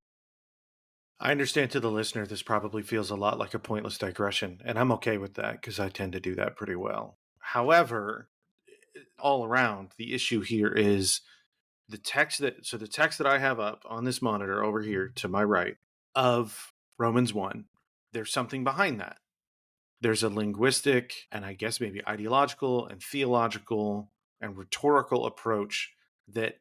I understand to the listener, this probably feels a lot like a pointless digression, and I'm okay with that because I tend to do that pretty well. However, all around, the issue here is the text that I have up on this monitor over here to my right of Romans 1, there's something behind that. There's a linguistic and I guess maybe ideological and theological and rhetorical approach that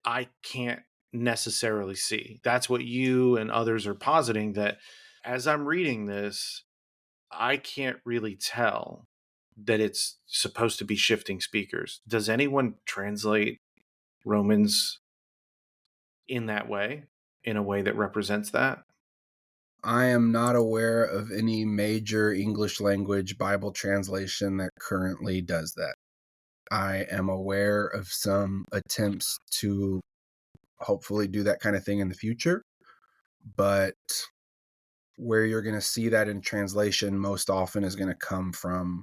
I can't necessarily see. That's what you and others are positing, that as I'm reading this, I can't really tell that it's supposed to be shifting speakers. Does anyone translate Romans in that way, in a way that represents that? I am not aware of any major English language Bible translation that currently does that. I am aware of some attempts to hopefully do that kind of thing in the future, but where you're going to see that in translation most often is going to come from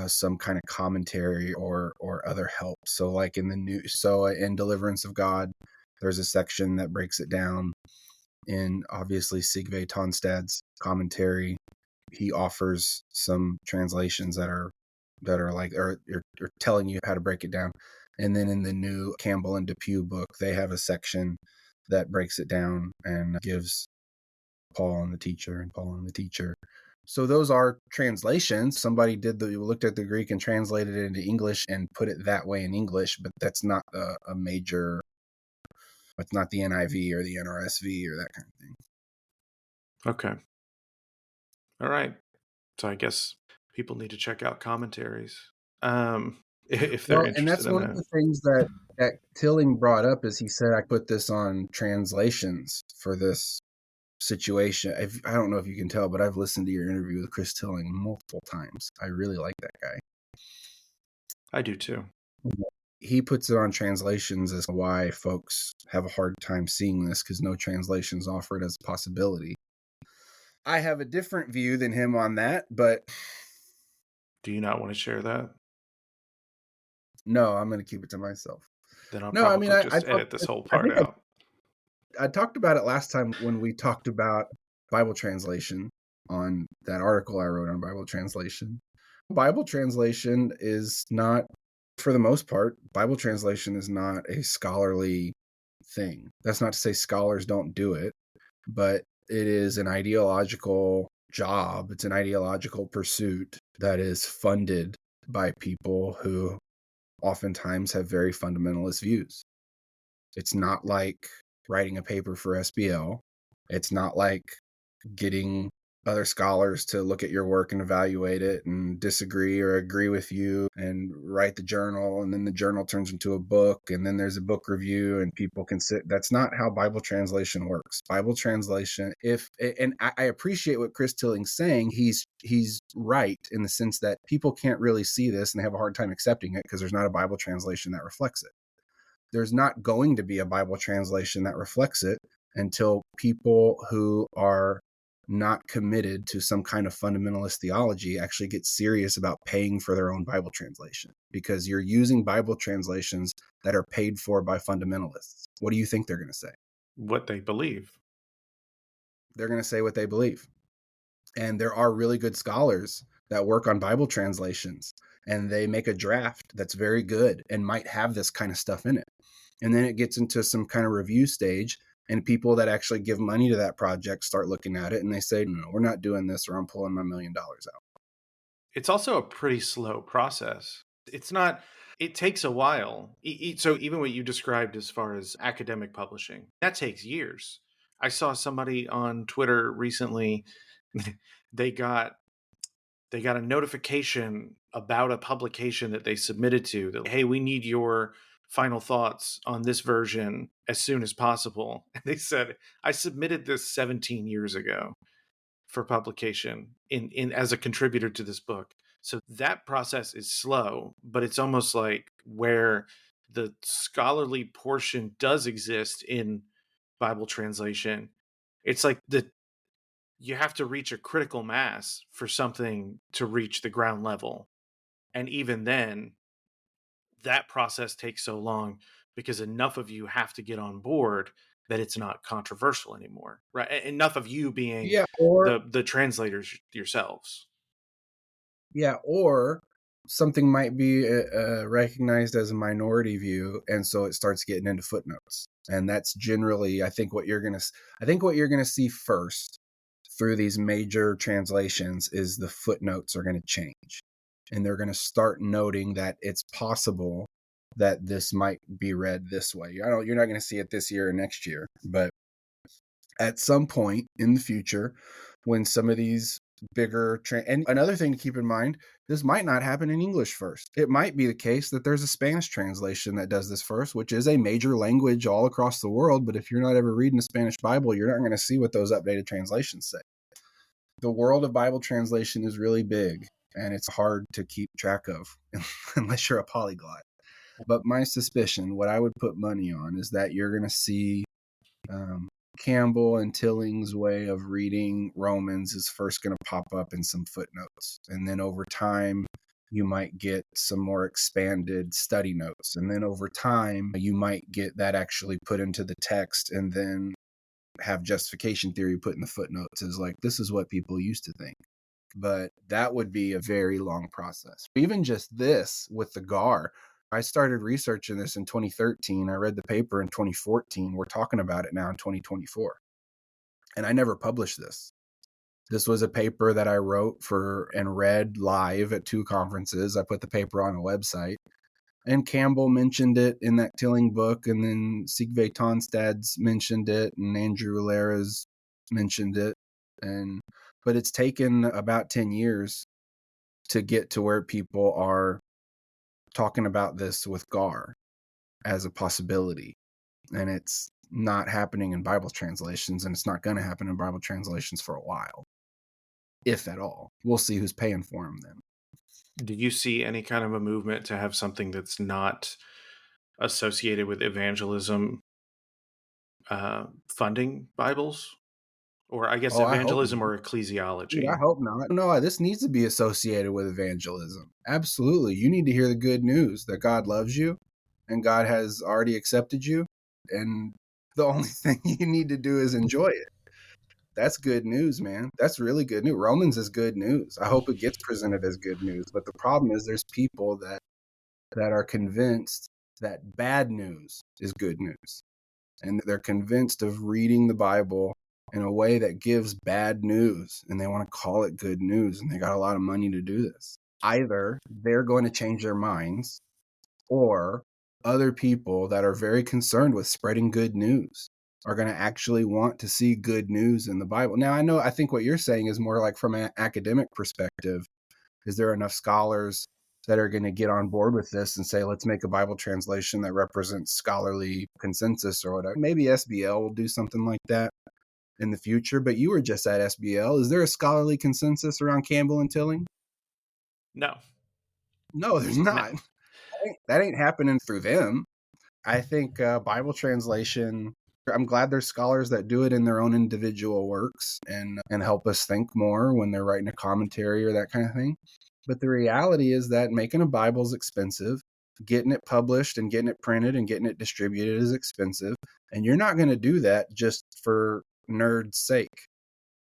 some kind of commentary or other help. So like in Deliverance of God, there's a section that breaks it down. In obviously Sigve Tonstad's commentary, he offers some translations that are like or telling you how to break it down. And then in the new Campbell and Depew book, they have a section that breaks it down and gives Paul and the teacher and Paul and the teacher. So those are translations. Somebody looked at the Greek and translated it into English and put it that way in English, but that's not a major. It's not the NIV or the NRSV or that kind of thing. Okay. All right. So I guess people need to check out commentaries if they're Well, and interested that's in one of that. the things that Tilling brought up is he said, I put this on translations for this situation. I don't know if you can tell, but I've listened to your interview with Chris Tilling multiple times. I really like that guy. I do too. He puts it on translations as to why folks have a hard time seeing this because no translations offer it as a possibility. I have a different view than him on that, but Do you not want to share that? no, I'm going to keep it to myself. Then I'll No, I mean, probably just edit this whole I part think out. I talked about it last time when we talked about Bible translation on that article I wrote on Bible translation. Bible translation is not, for the most part, Bible translation is not a scholarly thing. That's not to say scholars don't do it, but it is an ideological job. It's an ideological pursuit that is funded by people who oftentimes have very fundamentalist views. It's not like writing a paper for SBL. It's not like getting other scholars to look at your work and evaluate it and disagree or agree with you and write the journal, and then the journal turns into a book, and then there's a book review and people can sit. That's not how Bible translation works. Bible translation, and I appreciate what Chris Tilling's saying. He's right in the sense that people can't really see this and they have a hard time accepting it because there's not a Bible translation that reflects it. There's not going to be a Bible translation that reflects it until people who are not committed to some kind of fundamentalist theology actually get serious about paying for their own Bible translation, because you're using Bible translations that are paid for by fundamentalists. What do you think they're going to say? What they believe. They're going to say what they believe. And there are really good scholars that work on Bible translations, and they make a draft that's very good and might have this kind of stuff in it. And then it gets into some kind of review stage, and people that actually give money to that project start looking at it and they say, no, we're not doing this, or I'm pulling my $1 million out. It's also a pretty slow process. It's not, it takes a while. So even what you described as far as academic publishing, that takes years. I saw somebody on Twitter recently, they got a notification about a publication that they submitted to that, hey, we need your final thoughts on this version as soon as possible. And they said, I submitted this 17 years ago for publication in as a contributor to this book. So that process is slow, but it's almost like where the scholarly portion does exist in Bible translation, it's like you have to reach a critical mass for something to reach the ground level. And even then, that process takes so long because enough of you have to get on board that it's not controversial anymore, right? Enough of you being Yeah, or the translators yourselves. or something might be recognized as a minority view, and so it starts getting into footnotes. And that's generally, I think, what you're gonna see first through these major translations is the footnotes are going to change, and they're going to start noting that it's possible that this might be read this way. You're not going to see it this year or next year, but at some point in the future, when some of these bigger and another thing to keep in mind, this might not happen in English first. It might be the case that there's a Spanish translation that does this first, which is a major language all across the world. But if you're not ever reading a Spanish Bible, you're not going to see what those updated translations say. The world of Bible translation is really big, and it's hard to keep track of unless you're a polyglot. But my suspicion, what I would put money on, is that you're going to see Campbell and Tilling's way of reading Romans is first going to pop up in some footnotes. And then over time, you might get some more expanded study notes. And then over time, you might get that actually put into the text, and then have justification theory put in the footnotes as like, this is what people used to think. But that would be a very long process. Even just this with the Ga'rd, I started researching this in 2013. I read the paper in 2014. We're talking about it now in 2024. And I never published this. This was a paper that I wrote for and read live at 2 conferences. I put the paper on a website. And Campbell mentioned it in that Tilling book, and then Sigve Tonstad's mentioned it, and Andrew Lara's mentioned it. But it's taken about 10 years to get to where people are talking about this with Ga'rd as a possibility. And it's not happening in Bible translations, and it's not going to happen in Bible translations for a while, if at all. We'll see who's paying for them then. Do you see any kind of a movement to have something that's not associated with evangelism funding Bibles? Or I guess Oh, I hope evangelism not. or ecclesiology? Dude, I hope not. No, this needs to be associated with evangelism. Absolutely. You need to hear the good news that God loves you and God has already accepted you. And the only thing you need to do is enjoy it. That's good news, man. That's really good news. Romans is good news. I hope it gets presented as good news. But the problem is there's people that are convinced that bad news is good news. And they're convinced of reading the Bible in a way that gives bad news, and they want to call it good news, and they got a lot of money to do this. Either they're going to change their minds, or other people that are very concerned with spreading good news are going to actually want to see good news in the Bible. Now, I think what you're saying is more like from an academic perspective. Is there enough scholars that are going to get on board with this and say, let's make a Bible translation that represents scholarly consensus or whatever? Maybe SBL will do something like that in the future, but you were just at SBL. Is there a scholarly consensus around Campbell and Tilling? No. No, there's not. No. That ain't happening through them. I think Bible translation, I'm glad there's scholars that do it in their own individual works and help us think more when they're writing a commentary or that kind of thing. But the reality is that making a Bible is expensive. Getting it published and getting it printed and getting it distributed is expensive. And you're not going to do that just for nerd's sake.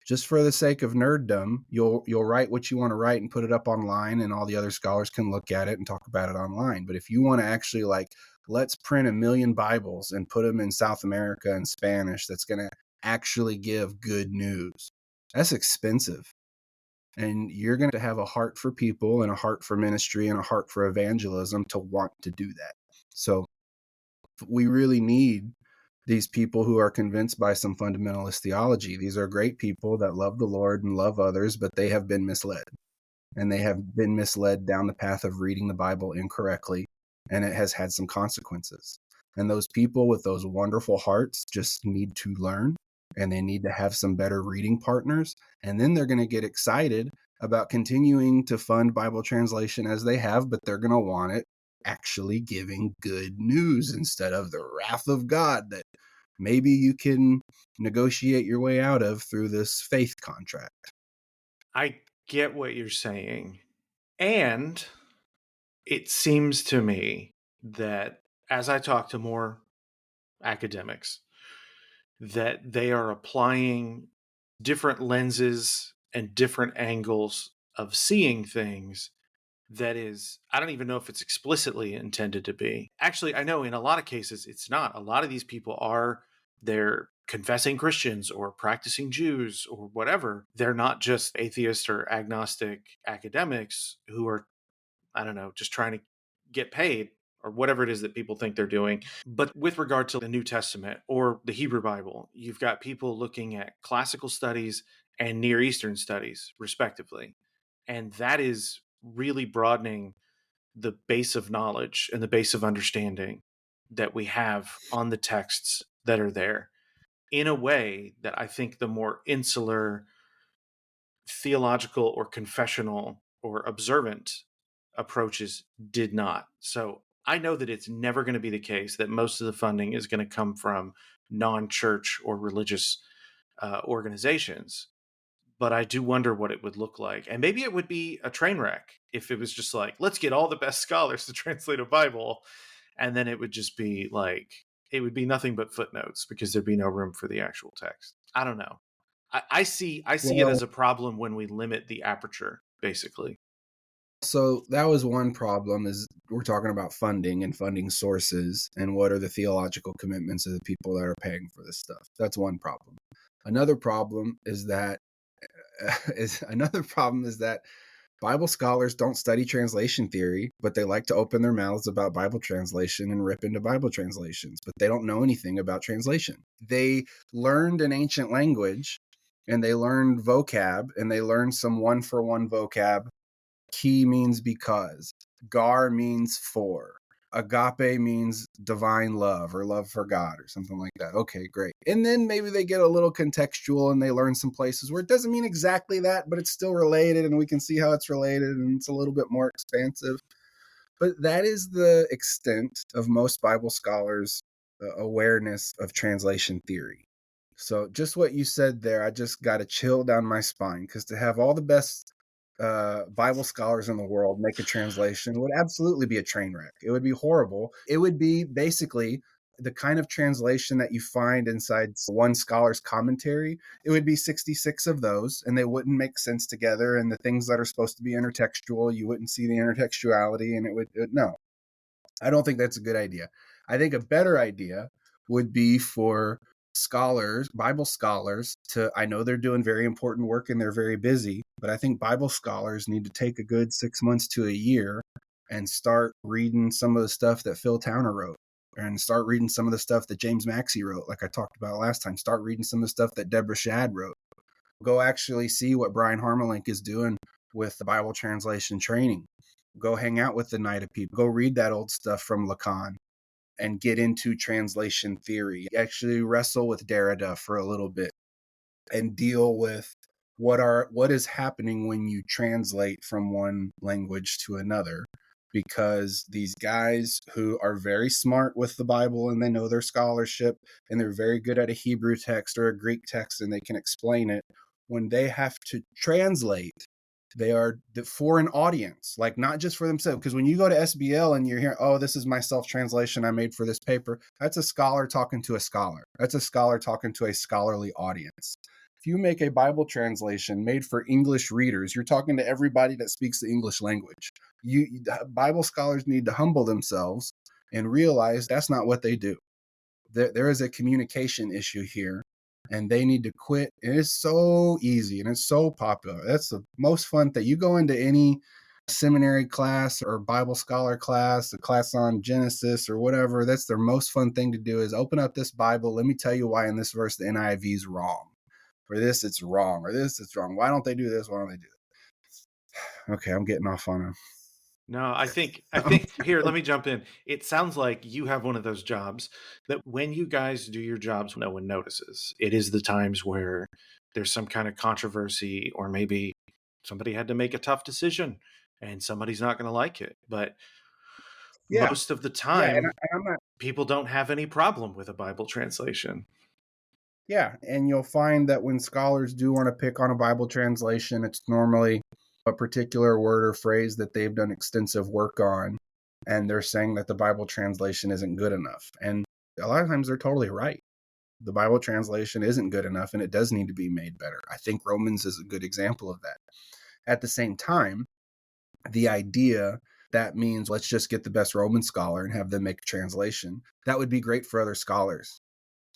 Just for the sake of nerddom, you'll write what you want to write and put it up online, and all the other scholars can look at it and talk about it online. But if you want to actually let's print 1 million Bibles and put them in South America in Spanish, that's going to actually give good news. That's expensive. And you're going to have a heart for people and a heart for ministry and a heart for evangelism to want to do that. So we really need these people who are convinced by some fundamentalist theology. These are great people that love the Lord and love others, but they have been misled. And they have been misled down the path of reading the Bible incorrectly, and it has had some consequences. And those people with those wonderful hearts just need to learn, and they need to have some better reading partners. And then they're going to get excited about continuing to fund Bible translation as they have, but they're going to want it actually giving good news instead of the wrath of God that maybe you can negotiate your way out of through this faith contract. I get what you're saying. And it seems to me that as I talk to more academics, that they are applying different lenses and different angles of seeing things that is, I don't even know if it's explicitly intended to be. Actually, I know in a lot of cases it's not. A lot of these people they're confessing Christians or practicing Jews or whatever. They're not just atheist or agnostic academics who are, I don't know, just trying to get paid or whatever it is that people think they're doing. But with regard to the New Testament or the Hebrew Bible, you've got people looking at classical studies and Near Eastern studies, respectively. And that is really broadening the base of knowledge and the base of understanding that we have on the texts that are there in a way that I think the more insular theological or confessional or observant approaches did not. So I know that it's never going to be the case that most of the funding is going to come from non-church or religious organizations. But I do wonder what it would look like. And maybe it would be a train wreck if it was just like, let's get all the best scholars to translate a Bible. And then it would just be like, it would be nothing but footnotes because there'd be no room for the actual text. I don't know. I see it Well, as a problem when we limit the aperture, basically. so that was one problem, is we're talking about funding and funding sources and what are the theological commitments of the people that are paying for this stuff. That's one problem. Another problem is that Bible scholars don't study translation theory, but they like to open their mouths about Bible translation and rip into Bible translations, but they don't know anything about translation. They learned an ancient language and they learned vocab and they learned some one for one vocab. Ki means because, Gar means for, agape means divine love or love for God or something like that. Okay, great. And then maybe they get a little contextual and they learn some places where it doesn't mean exactly that, but it's still related and we can see how it's related and it's a little bit more expansive. But that is the extent of most Bible scholars' awareness of translation theory. So just what you said there, I just got a chill down my spine, because to have all the best Bible scholars in the world make a translation would absolutely be a train wreck. It would be horrible. It would be basically the kind of translation that you find inside one scholar's commentary. It would be 66 of those, and they wouldn't make sense together. And the things that are supposed to be intertextual, you wouldn't see the intertextuality, and no. I don't think that's a good idea. I think a better idea would be for scholars, Bible scholars, I know they're doing very important work and they're very busy, but I think Bible scholars need to take a good 6 months to a year and start reading some of the stuff that Phil Towner wrote, and start reading some of the stuff that James Maxey wrote, like I talked about last time. Start reading some of the stuff that Deborah Shadd wrote. Go actually see what Brian Harmelink is doing with the Bible translation training. Go hang out with the Night of People. Go read that old stuff from Lacan and get into translation theory. Actually wrestle with Derrida for a little bit and deal with what is happening when you translate from one language to another. Because these guys who are very smart with the Bible and they know their scholarship and they're very good at a Hebrew text or a Greek text and they can explain it, when they have to translate, they are for an audience, like not just for themselves. Because when you go to SBL and you're hearing, oh, this is my self-translation I made for this paper, that's a scholar talking to a scholar. That's a scholar talking to a scholarly audience. If you make a Bible translation made for English readers, you're talking to everybody that speaks the English language. Bible scholars need to humble themselves and realize that's not what they do. There is a communication issue here, and they need to quit. And it's so easy and it's so popular. That's the most fun thing. You go into any seminary class or Bible scholar class, a class on Genesis or whatever, that's their most fun thing to do, is open up this Bible. Let me tell you why in this verse the NIV is wrong. For this, it's wrong. Or this, it's wrong. Why don't they do this? Why don't they do that? Okay, I'm getting off on No, I think here, let me jump in. It sounds like you have one of those jobs that when you guys do your jobs, no one notices. It is the times where there's some kind of controversy, or maybe somebody had to make a tough decision and somebody's not going to like it. But Yeah, most of the yeah, and, time, I'm not. people don't have any problem with a Bible translation. Yeah, and you'll find that when scholars do want to pick on a Bible translation, it's normally a particular word or phrase that they've done extensive work on, and they're saying that the Bible translation isn't good enough. And a lot of times they're totally right. The Bible translation isn't good enough, and it does need to be made better. I think Romans is a good example of that. At the same time, the idea that means let's just get the best Roman scholar and have them make a translation, that would be great for other scholars.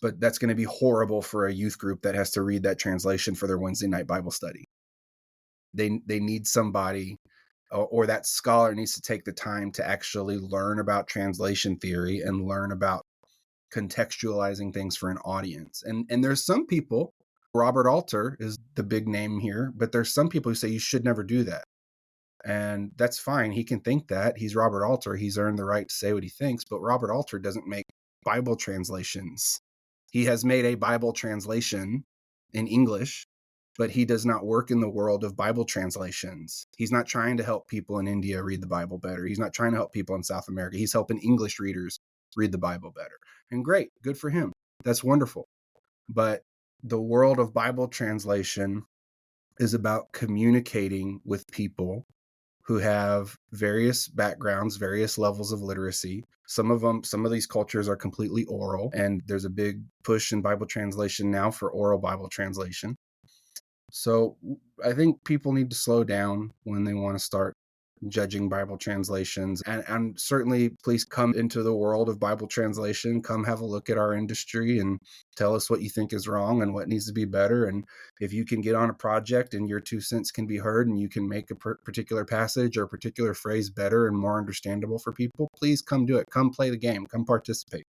But that's going to be horrible for a youth group that has to read that translation for their Wednesday night Bible study. They need somebody, or that scholar needs to take the time to actually learn about translation theory and learn about contextualizing things for an audience. And there's some people, Robert Alter is the big name here, but there's some people who say you should never do that. And that's fine. He can think that. He's Robert Alter. He's earned the right to say what he thinks, but Robert Alter doesn't make Bible translations. He has made a Bible translation in English, but he does not work in the world of Bible translations. He's not trying to help people in India read the Bible better. He's not trying to help people in South America. He's helping English readers read the Bible better. And great, good for him. That's wonderful. But the world of Bible translation is about communicating with people who have various backgrounds, various levels of literacy. Some of these cultures are completely oral, and there's a big push in Bible translation now for oral Bible translation. So I think people need to slow down when they want to start judging Bible translations. And certainly, please come into the world of Bible translation. Come have a look at our industry and tell us what you think is wrong and what needs to be better. And if you can get on a project and your 2 cents can be heard and you can make a particular passage or a particular phrase better and more understandable for people, please come do it. Come play the game. Come participate.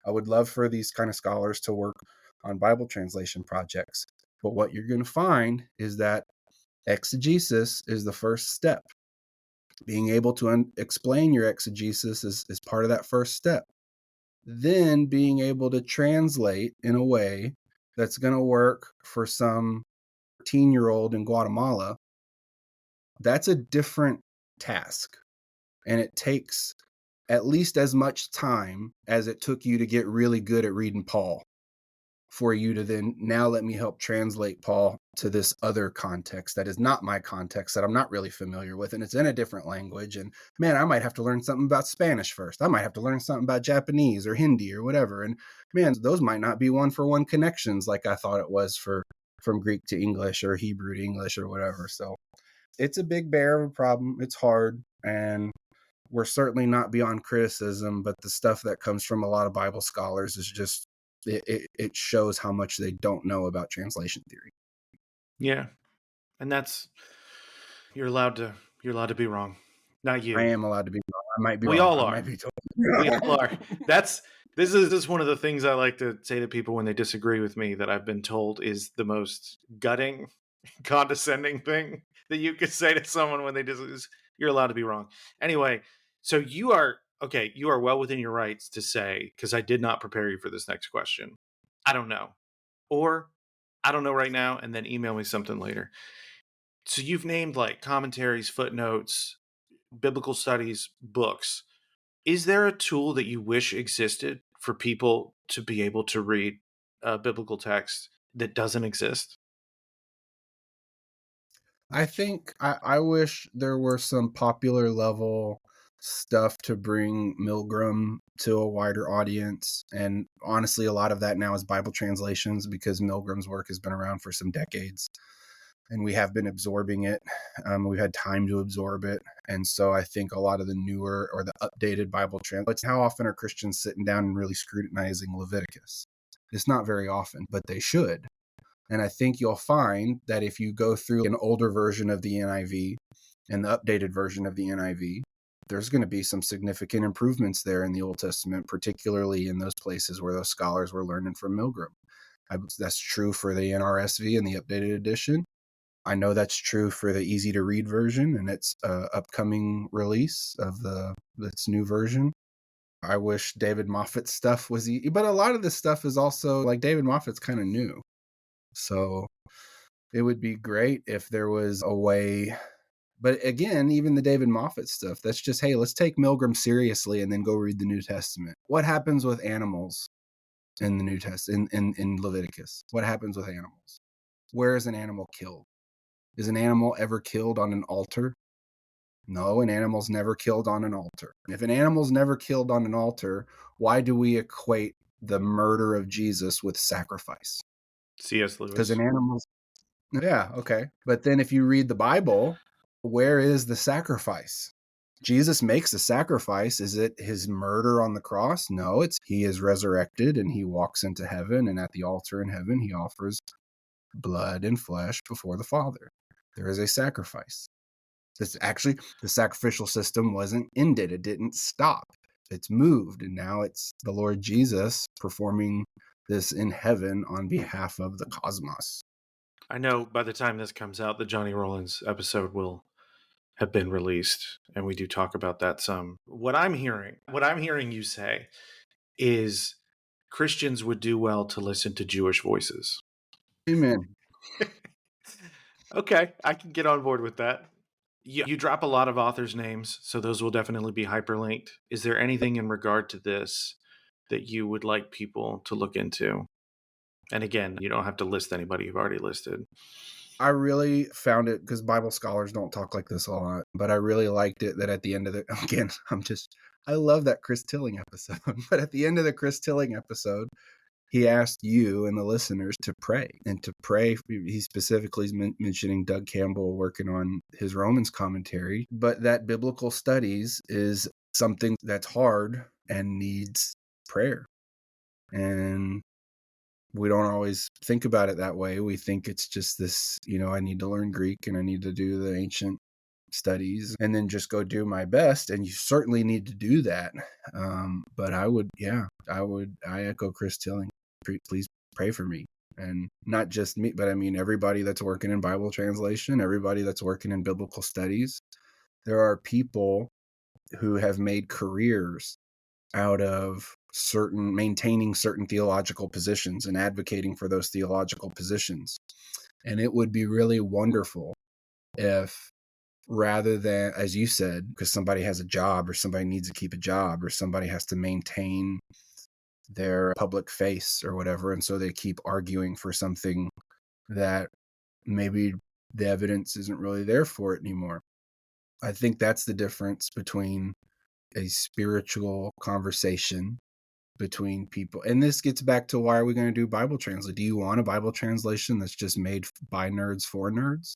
I would love for these kind of scholars to work on Bible translation projects. But what you're going to find is that exegesis is the first step. Being able to explain your exegesis is part of that first step. Then being able to translate in a way that's going to work for some 13-year-old in Guatemala, that's a different task. And it takes at least as much time as it took you to get really good at reading Paul, for you to then now let me help translate Paul to this other context that is not my context, that I'm not really familiar with, and it's in a different language. And man, I might have to learn something about Spanish first. I might have to learn something about Japanese or Hindi or whatever. And man, those might not be one-for-one connections like I thought it was from Greek to English or Hebrew to English or whatever. So it's a big bear of a problem. It's hard, and we're certainly not beyond criticism, but the stuff that comes from a lot of Bible scholars is just it shows how much they don't know about translation theory. Yeah. And you're allowed to be wrong. Not you. I am allowed to be wrong. I might be We wrong. all I are. might be totally We wrong. all are. This is one of the things I like to say to people when they disagree with me that I've been told is the most gutting, condescending thing that you could say to someone when they disagree. You're allowed to be wrong. Anyway, so you are well within your rights to say, because I did not prepare you for this next question, I don't know. Or I don't know right now, and then email me something later. So you've named like commentaries, footnotes, biblical studies, books. Is there a tool that you wish existed for people to be able to read a biblical text that doesn't exist? I think I wish there were some popular level stuff to bring Milgram to a wider audience. And honestly, a lot of that now is Bible translations, because Milgram's work has been around for some decades and we have been absorbing it. We've had time to absorb it. And so I think a lot of the newer or the updated Bible translations, how often are Christians sitting down and really scrutinizing Leviticus? It's not very often, but they should. And I think you'll find that if you go through an older version of the NIV and the updated version of the NIV, there's going to be some significant improvements there in the Old Testament, particularly in those places where those scholars were learning from Milgram. That's true for the NRSV and the updated edition. I know that's true for the easy to read version and its upcoming release of its new version. I wish David Moffat's stuff was easy, but a lot of this stuff is also like David Moffat's kind of new. So it would be great if there was a way But again, even the David Moffat stuff, that's just, hey, let's take Milgram seriously and then go read the New Testament. What happens with animals in the New Testament, in Leviticus? What happens with animals? Where is an animal killed? Is an animal ever killed on an altar? No, an animal's never killed on an altar. If an animal's never killed on an altar, why do we equate the murder of Jesus with sacrifice? C.S. Because Lewis. an animal's, yeah, okay. But then if you read the Bible, where is the sacrifice? Jesus makes a sacrifice. Is it his murder on the cross? No, it's he is resurrected and he walks into heaven, and at the altar in heaven, he offers blood and flesh before the Father. There is a sacrifice. This actually, the sacrificial system wasn't ended. It didn't stop. It's moved, and now it's the Lord Jesus performing this in heaven on behalf of the cosmos. I know by the time this comes out, the Johnny Rollins episode will have been released, and we do talk about that some. What I'm hearing you say is Christians would do well to listen to Jewish voices. Amen. Okay, I can get on board with that. You drop a lot of authors' names, so those will definitely be hyperlinked. Is there anything in regard to this that you would like people to look into? And again, you don't have to list anybody you've already listed. I really found it, because Bible scholars don't talk like this a lot, but I really liked it that at the end of the, again, I love that Chris Tilling episode, but at the end of the Chris Tilling episode, he asked you and the listeners to pray, and to pray. He specifically is mentioning Doug Campbell working on his Romans commentary, but that biblical studies is something that's hard and needs prayer. And we don't always think about it that way. We think it's just this, I need to learn Greek and I need to do the ancient studies and then just go do my best. And you certainly need to do that. But I echo Chris Tilling. Please pray for me. And not just me, but I mean, everybody that's working in Bible translation, everybody that's working in biblical studies. There are people who have made careers out of maintaining certain theological positions and advocating for those theological positions. And it would be really wonderful if, rather than, as you said, because somebody has a job or somebody needs to keep a job or somebody has to maintain their public face or whatever, and so they keep arguing for something that maybe the evidence isn't really there for it anymore. I think that's the difference between a spiritual conversation between people. And this gets back to, why are we going to do Bible translation? Do you want a Bible translation that's just made by nerds for nerds?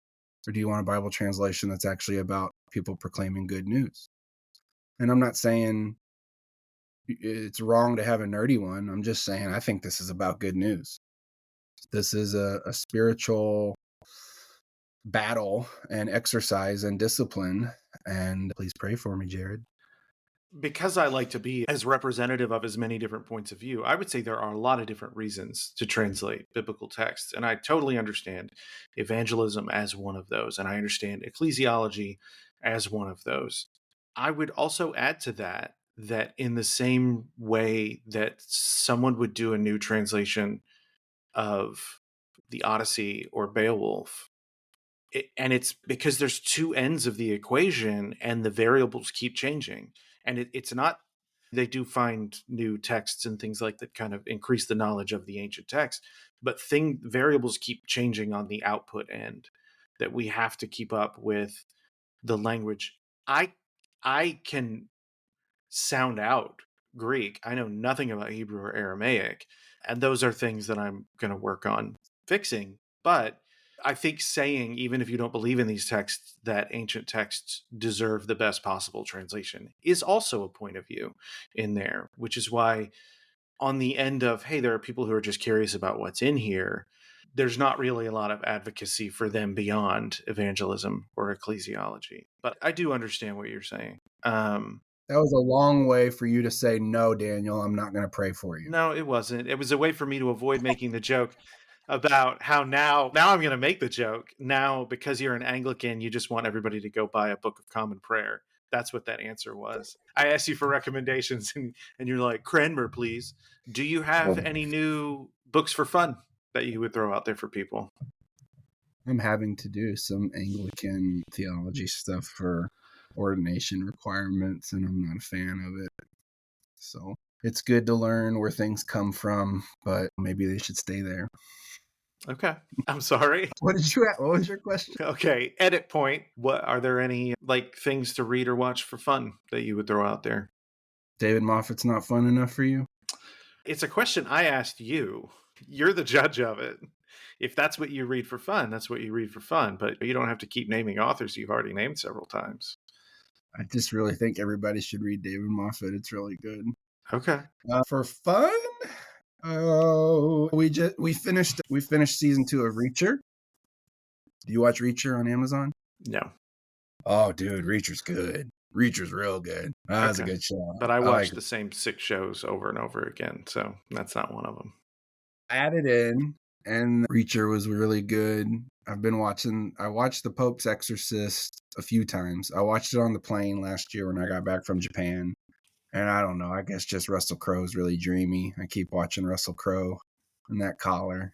Or do you want a Bible translation that's actually about people proclaiming good news? And I'm not saying it's wrong to have a nerdy one. I'm just saying I think this is about good news. This is a spiritual battle and exercise and discipline. And please pray for me, Jared. Because I like to be as representative of as many different points of view, I would say there are a lot of different reasons to translate biblical texts. And I totally understand evangelism as one of those. And I understand ecclesiology as one of those. I would also add to that, that in the same way that someone would do a new translation of the Odyssey or Beowulf, and it's because there's two ends of the equation and the variables keep changing. And it's not, they do find new texts and things like that kind of increase the knowledge of the ancient text, but variables keep changing on the output end, that we have to keep up with the language. I can sound out Greek. I know nothing about Hebrew or Aramaic, and those are things that I'm going to work on fixing. But I think saying, even if you don't believe in these texts, that ancient texts deserve the best possible translation is also a point of view in there, which is why on the end of, hey, there are people who are just curious about what's in here, there's not really a lot of advocacy for them beyond evangelism or ecclesiology. But I do understand what you're saying. That was a long way for you to say, no, Daniel, I'm not going to pray for you. No, it wasn't. It was a way for me to avoid making the joke about how now I'm going to make the joke. Now, because you're an Anglican, you just want everybody to go buy a Book of Common Prayer. That's what that answer was. I asked you for recommendations, and you're like, Cranmer, please. Do you have any new books for fun that you would throw out there for people? I'm having to do some Anglican theology stuff for ordination requirements, and I'm not a fan of it. So it's good to learn where things come from, but maybe they should stay there. Okay. I'm sorry. What was your question? Okay. Edit point. What are there any things to read or watch for fun that you would throw out there? David Moffat's not fun enough for you? It's a question I asked you. You're the judge of it. If that's what you read for fun, that's what you read for fun. But you don't have to keep naming authors you've already named several times. I just really think everybody should read David Moffat. It's really good. Okay. For fun, we finished season 2 of Reacher. Do you watch Reacher on Amazon? No. Oh, dude, Reacher's good. Reacher's real good. That's a good show. But I watch the same 6 shows over and over again, so that's not one of them. I added in, and Reacher was really good. I watched The Pope's Exorcist a few times. I watched it on the plane last year when I got back from Japan. And I don't know, I guess just Russell Crowe's really dreamy. I keep watching Russell Crowe and that collar.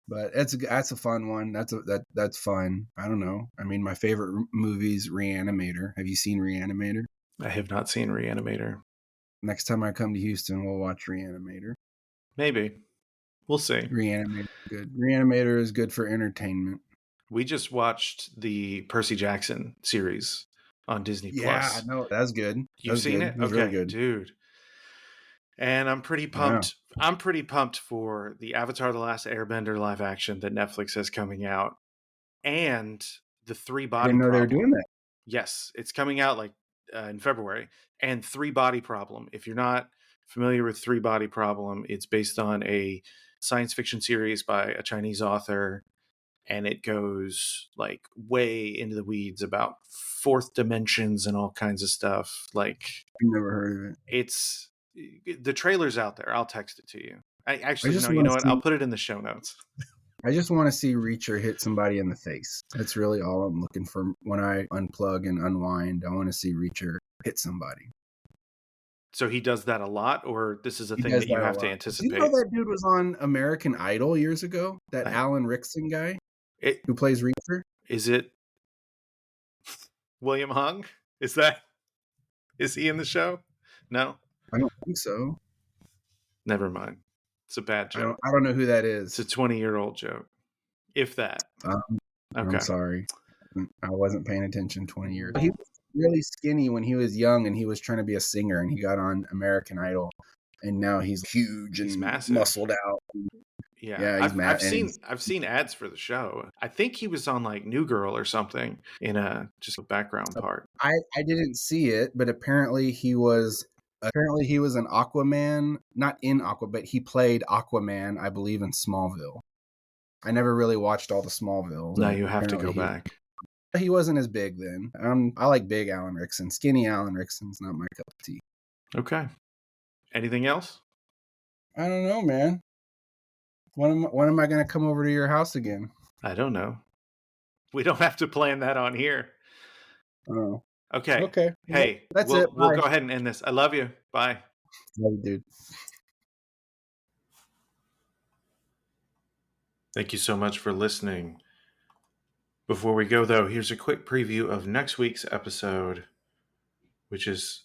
But that's a fun one. That's fun. I don't know. I mean, my favorite movie's Reanimator. Have you seen Reanimator? I have not seen Reanimator. Next time I come to Houston, we'll watch Reanimator. Maybe. We'll see. Reanimator is good. Reanimator is good for entertainment. We just watched the Percy Jackson series on Disney+. Yeah, no, that's good. You've seen it? Okay, really good. Dude. And I'm pretty pumped. Yeah. I'm pretty pumped for the Avatar: The Last Airbender live action that Netflix has coming out, and the 3 Body Problem. I didn't know they were doing that. Yes, it's coming out in February. And 3 Body Problem. If you're not familiar with 3 Body Problem, it's based on a science fiction series by a Chinese author, and it goes way into the weeds about fourth dimensions and all kinds of stuff. I've never heard of it. The trailer's out there. I'll text it to you. You know what? I'll put it in the show notes. I just want to see Reacher hit somebody in the face. That's really all I'm looking for when I unplug and unwind. I want to see Reacher hit somebody. So he does that a lot, or this is a thing that you have to anticipate? You know that dude was on American Idol years ago? That Alan Rickson guy who plays Reacher? Is it William Hung? Is he in the show? No? I don't think so. Never mind. It's a bad joke. I don't know who that is. It's a 20-year-old joke. If that. Okay. I'm sorry. I wasn't paying attention 20 years ago. He was really skinny when he was young, and he was trying to be a singer, and he got on American Idol, and now he's huge and massive. Muscled out. Yeah, I've seen ads for the show. I think he was on New Girl or something in just a background part. I didn't see it, but apparently he was an Aquaman, not in Aqua, but he played Aquaman, I believe, in Smallville. I never really watched all the Smallville. No, you have to go back. He wasn't as big then. I like big Alan Rickson. Skinny Alan Rickson's not my cup of tea. Okay. Anything else? I don't know, man. When am I going to come over to your house again? I don't know. We don't have to plan that on here. Oh. Okay. Hey, that's it. We'll Bye. Go ahead and end this. I love you. Bye. Love you, dude. Thank you so much for listening. Before we go, though, here's a quick preview of next week's episode, which is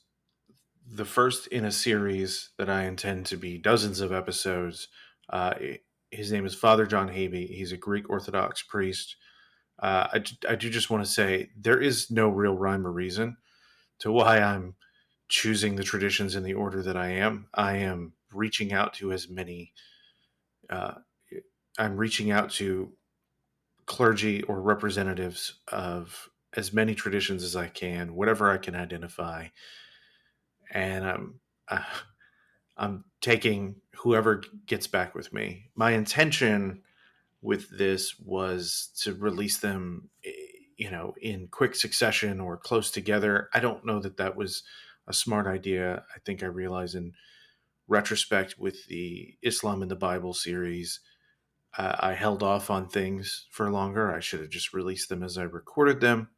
the first in a series that I intend to be dozens of episodes. His name is Father John Habe. He's a Greek Orthodox priest. I do just want to say there is no real rhyme or reason to why I'm choosing the traditions in the order that I am. I am reaching out to as many. I'm reaching out to clergy or representatives of as many traditions as I can, whatever I can identify, and I'm taking whoever gets back with me. My intention with this was to release them, in quick succession or close together. I don't know that was a smart idea. I think I realize in retrospect with the Islam in the Bible series, I held off on things for longer. I should have just released them as I recorded them.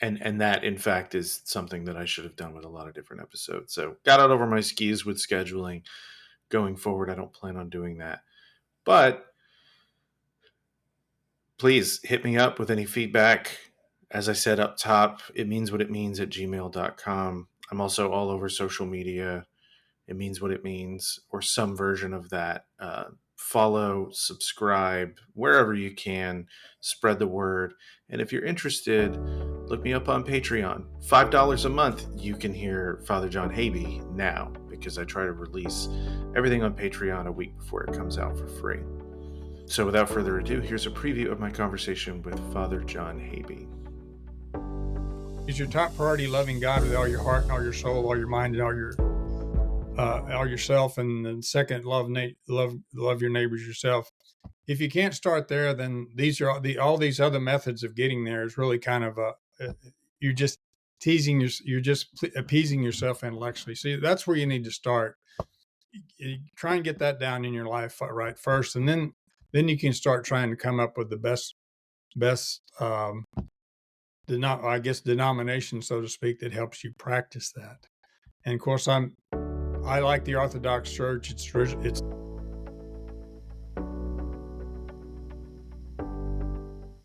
And that, in fact, is something that I should have done with a lot of different episodes. So got out over my skis with scheduling. Going forward, I don't plan on doing that. But Please hit me up with any feedback. As I said up top, it means what it means at gmail.com. I'm also all over social media. It means what it means, or some version of that. Follow, subscribe, wherever you can, spread the word. And if you're interested, look me up on Patreon. $5 a month, you can hear Father John Habe now, because I try to release everything on Patreon a week before it comes out for free. So without further ado, here's a preview of my conversation with Father John Habe. Is your top priority loving God with all your heart and all your soul, all your mind, and all yourself? And then second, love your neighbors yourself. If you can't start there, then all these other methods of getting there is really kind of you're just you're just appeasing yourself intellectually. See, that's where you need to start. You try and get that down in your life right first, and then you can start trying to come up with the best denomination, so to speak, that helps you practice that. And of course, I like the Orthodox Church. It's